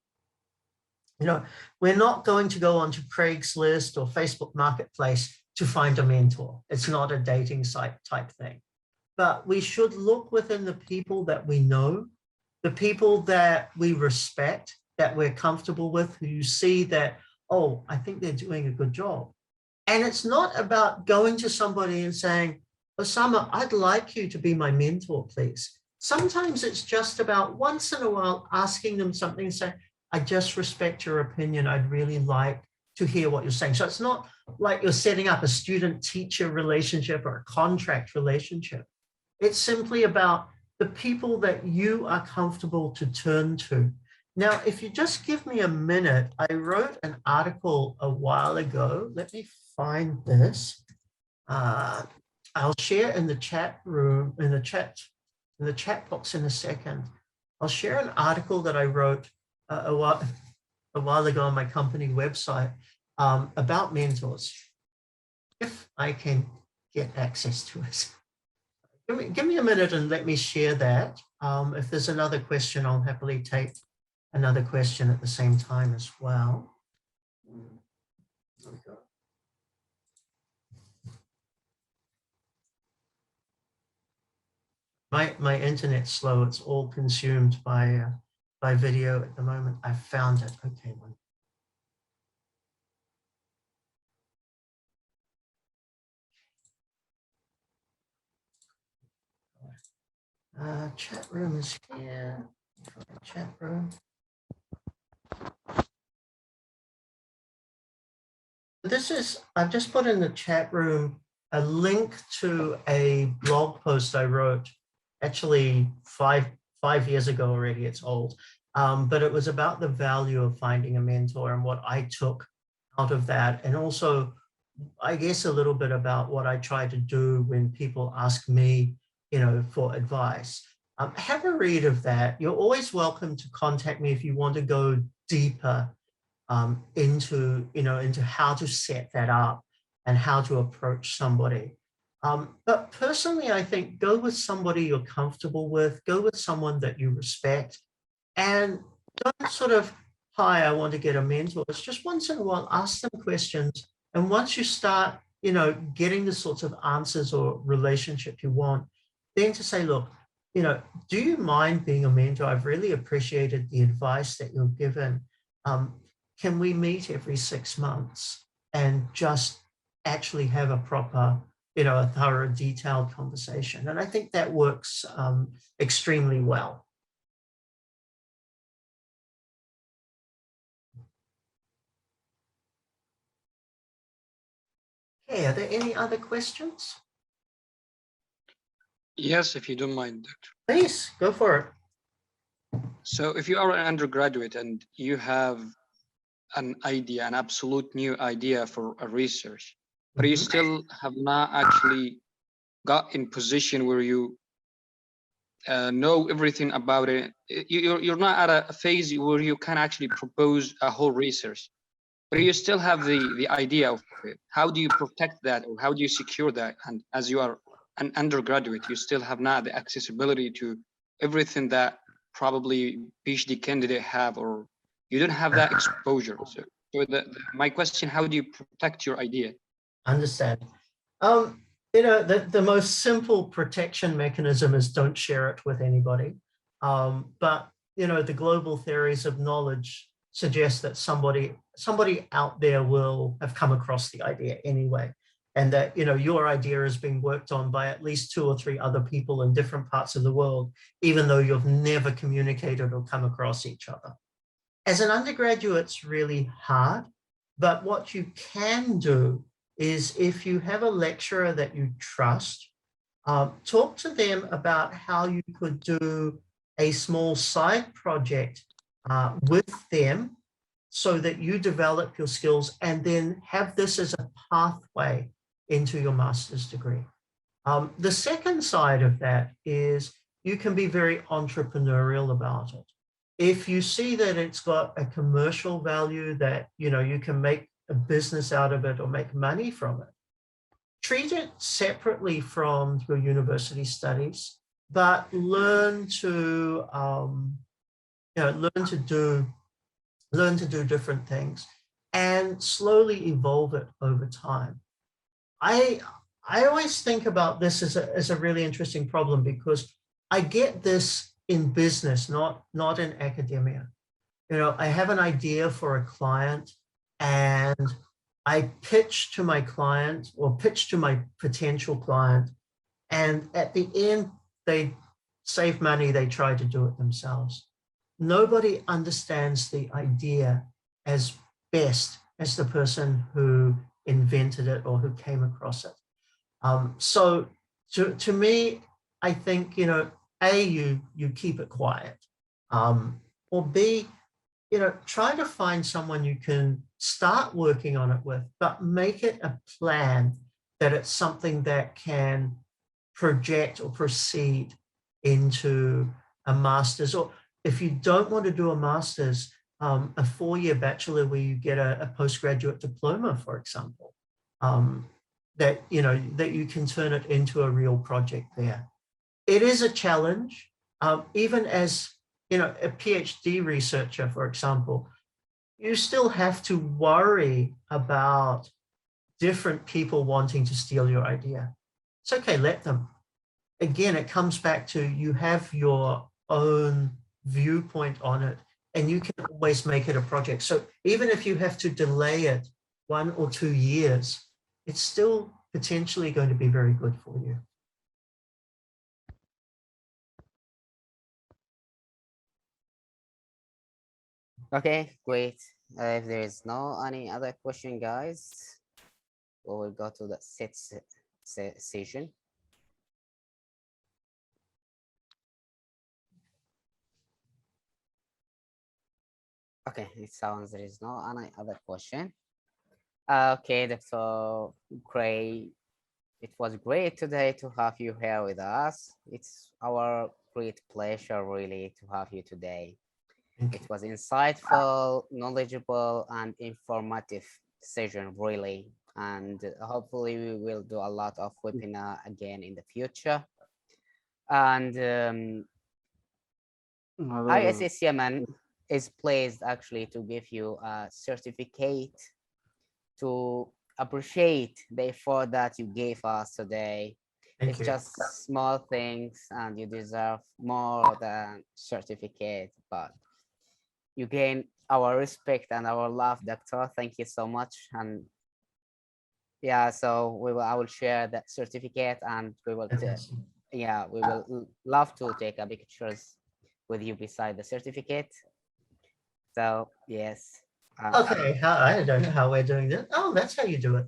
You know, we're not going to go onto Craigslist or Facebook Marketplace to find a mentor. It's not a dating site type thing. But we should look within the people that we know, the people that we respect, that we're comfortable with, who you see that, oh, I think they're doing a good job. And it's not about going to somebody and saying, Osama, I'd like you to be my mentor, please. Sometimes it's just about once in a while asking them something and saying, I just respect your opinion. I'd really like to hear what you're saying. So it's not like you're setting up a student-teacher relationship or a contract relationship. It's simply about the people that you are comfortable to turn to. Now, if you just give me a minute, I wrote an article a while ago. Let me find this. I'll share in the chat room, in the chat box in a second. I'll share an article that I wrote a while ago on my company website about mentors, if I can get access to it. Give me a minute and let me share that. If there's another question, I'll happily take another question at the same time as well. There we go. My internet's slow. It's all consumed by video at the moment. I found it. Okay, one. Chat room is here. Chat room. This is, I've just put in the chat room a link to a blog post I wrote, actually five years ago already, it's old, but it was about the value of finding a mentor and what I took out of that. And also, I guess a little bit about what I try to do when people ask me, for advice. Have a read of that. You're always welcome to contact me if you want to go deeper into how to set that up and how to approach somebody. But personally, I think go with somebody you're comfortable with, go with someone that you respect, and don't sort of, hi, I want to get a mentor. It's just once in a while, ask them questions. And once you start, getting the sorts of answers or relationship you want, then to say, look, do you mind being a mentor? I've really appreciated the advice that you've given. Can we meet every 6 months and just actually have a proper, a thorough, detailed conversation? And I think that works extremely well. Okay, are there any other questions? Yes, if you don't mind, Doctor. Please, go for it. So if you are an undergraduate and you have an idea, an absolute new idea for a research, but you still have not actually got in position where you know everything about it. You're not at a phase where you can actually propose a whole research. but you still have the idea of it. How do you protect that, or how do you secure that? And as you are an undergraduate, you still have not the accessibility to everything that probably PhD candidate have, or you don't have that exposure. So my question, how do you protect your idea? Understand. You know, the most simple protection mechanism is don't share it with anybody. But, you know, the global theories of knowledge suggest that somebody out there will have come across the idea anyway. And that, you know, your idea is being worked on by at least 2 or 3 other people in different parts of the world, even though you've never communicated or come across each other. As an undergraduate, it's really hard, but what you can do is if you have a lecturer that you trust, talk to them about how you could do a small side project with them so that you develop your skills and then have this as a pathway into your master's degree. The second side of that is you can be very entrepreneurial about it. If you see that it's got a commercial value, that, you know, you can make a business out of it or make money from it, treat it separately from your university studies, but learn to learn to do different things and slowly evolve it over time. I always think about this as a really interesting problem, because I get this in business, not in academia. You know, I have an idea for a client and I pitch to my client or pitch to my potential client. And at the end, they save money, they try to do it themselves. Nobody understands the idea as best as the person who invented it or who came across it. So to me, I think, you know, A, you keep it quiet, or B, you know, try to find someone you can start working on it with, but make it a plan that it's something that can project or proceed into a master's. Or if you don't want to do a master's, a 4-year bachelor where you get a postgraduate diploma, for example, that, you know, that you can turn it into a real project there. It is a challenge, even as, you know, a PhD researcher, for example, you still have to worry about different people wanting to steal your idea. It's okay, let them. Again, it comes back to you have your own viewpoint on it, and you can always make it a project. So even if you have to delay it 1 or 2 years, it's still potentially going to be very good for you. Okay, great. If there is no any other question, guys, we will go to the set session. Okay, it sounds there is no any other question. Okay, Dr. Craig, it was great today to have you here with us. It's our great pleasure, really, to have you today. It was insightful, knowledgeable, and informative session, really. And hopefully we will do a lot of webinar again in the future. And ISS-Yemen is pleased actually to give you a certificate to appreciate the effort that you gave us today. Thank It's you. just small things and you deserve more than certificate, but you gain our respect and our love, Doctor. Thank you so much. And yeah, so I will share that certificate, and we will yeah, we will love to take a pictures with you beside the certificate. So yes. Okay, I don't know how we're doing this. Oh, that's how you do it.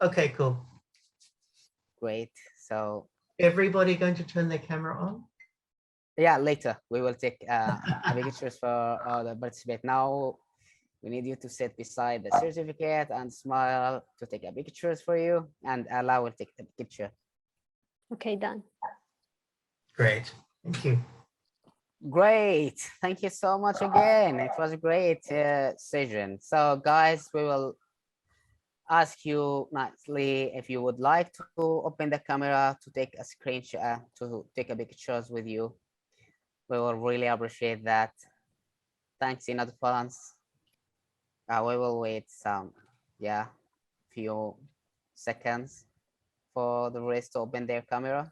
Okay, cool. Great. So everybody going to turn their camera on? Yeah, later we will take pictures for the participate. Now we need you to sit beside the certificate and smile to take a pictures for you, and Allah will take the picture. Okay, done. Great, thank you. Great. Thank you so much again. It was a great session. So guys, we will ask you nicely if you would like to open the camera to take a screenshot, to take a pictures with you. We will really appreciate that. Thanks in advance. We will wait few seconds for the rest to open their camera.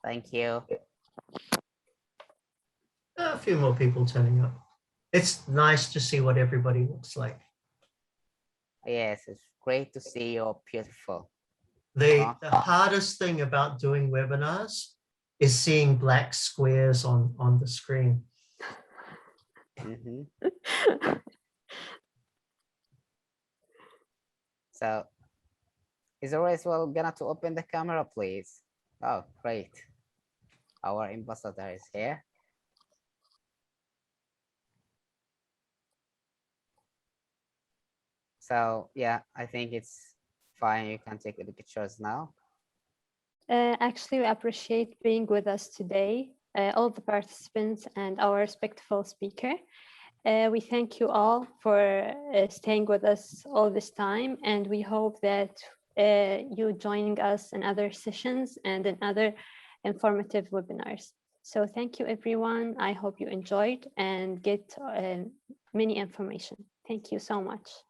Thank you. A few more people turning up. It's nice to see what everybody looks like. Yes, it's great to see you're beautiful. The hardest thing about doing webinars is seeing black squares on the screen. Mhm. So, is Racewell gonna to open the camera, please? Oh, great. Our ambassador is here. So, yeah, I think it's fine. You can take the pictures now. Actually, we appreciate being with us today, all the participants and our respectful speaker. We thank you all for staying with us all this time, and we hope that you joining us in other sessions and in other informative webinars. So thank you, everyone. I hope you enjoyed and get many information. Thank you so much.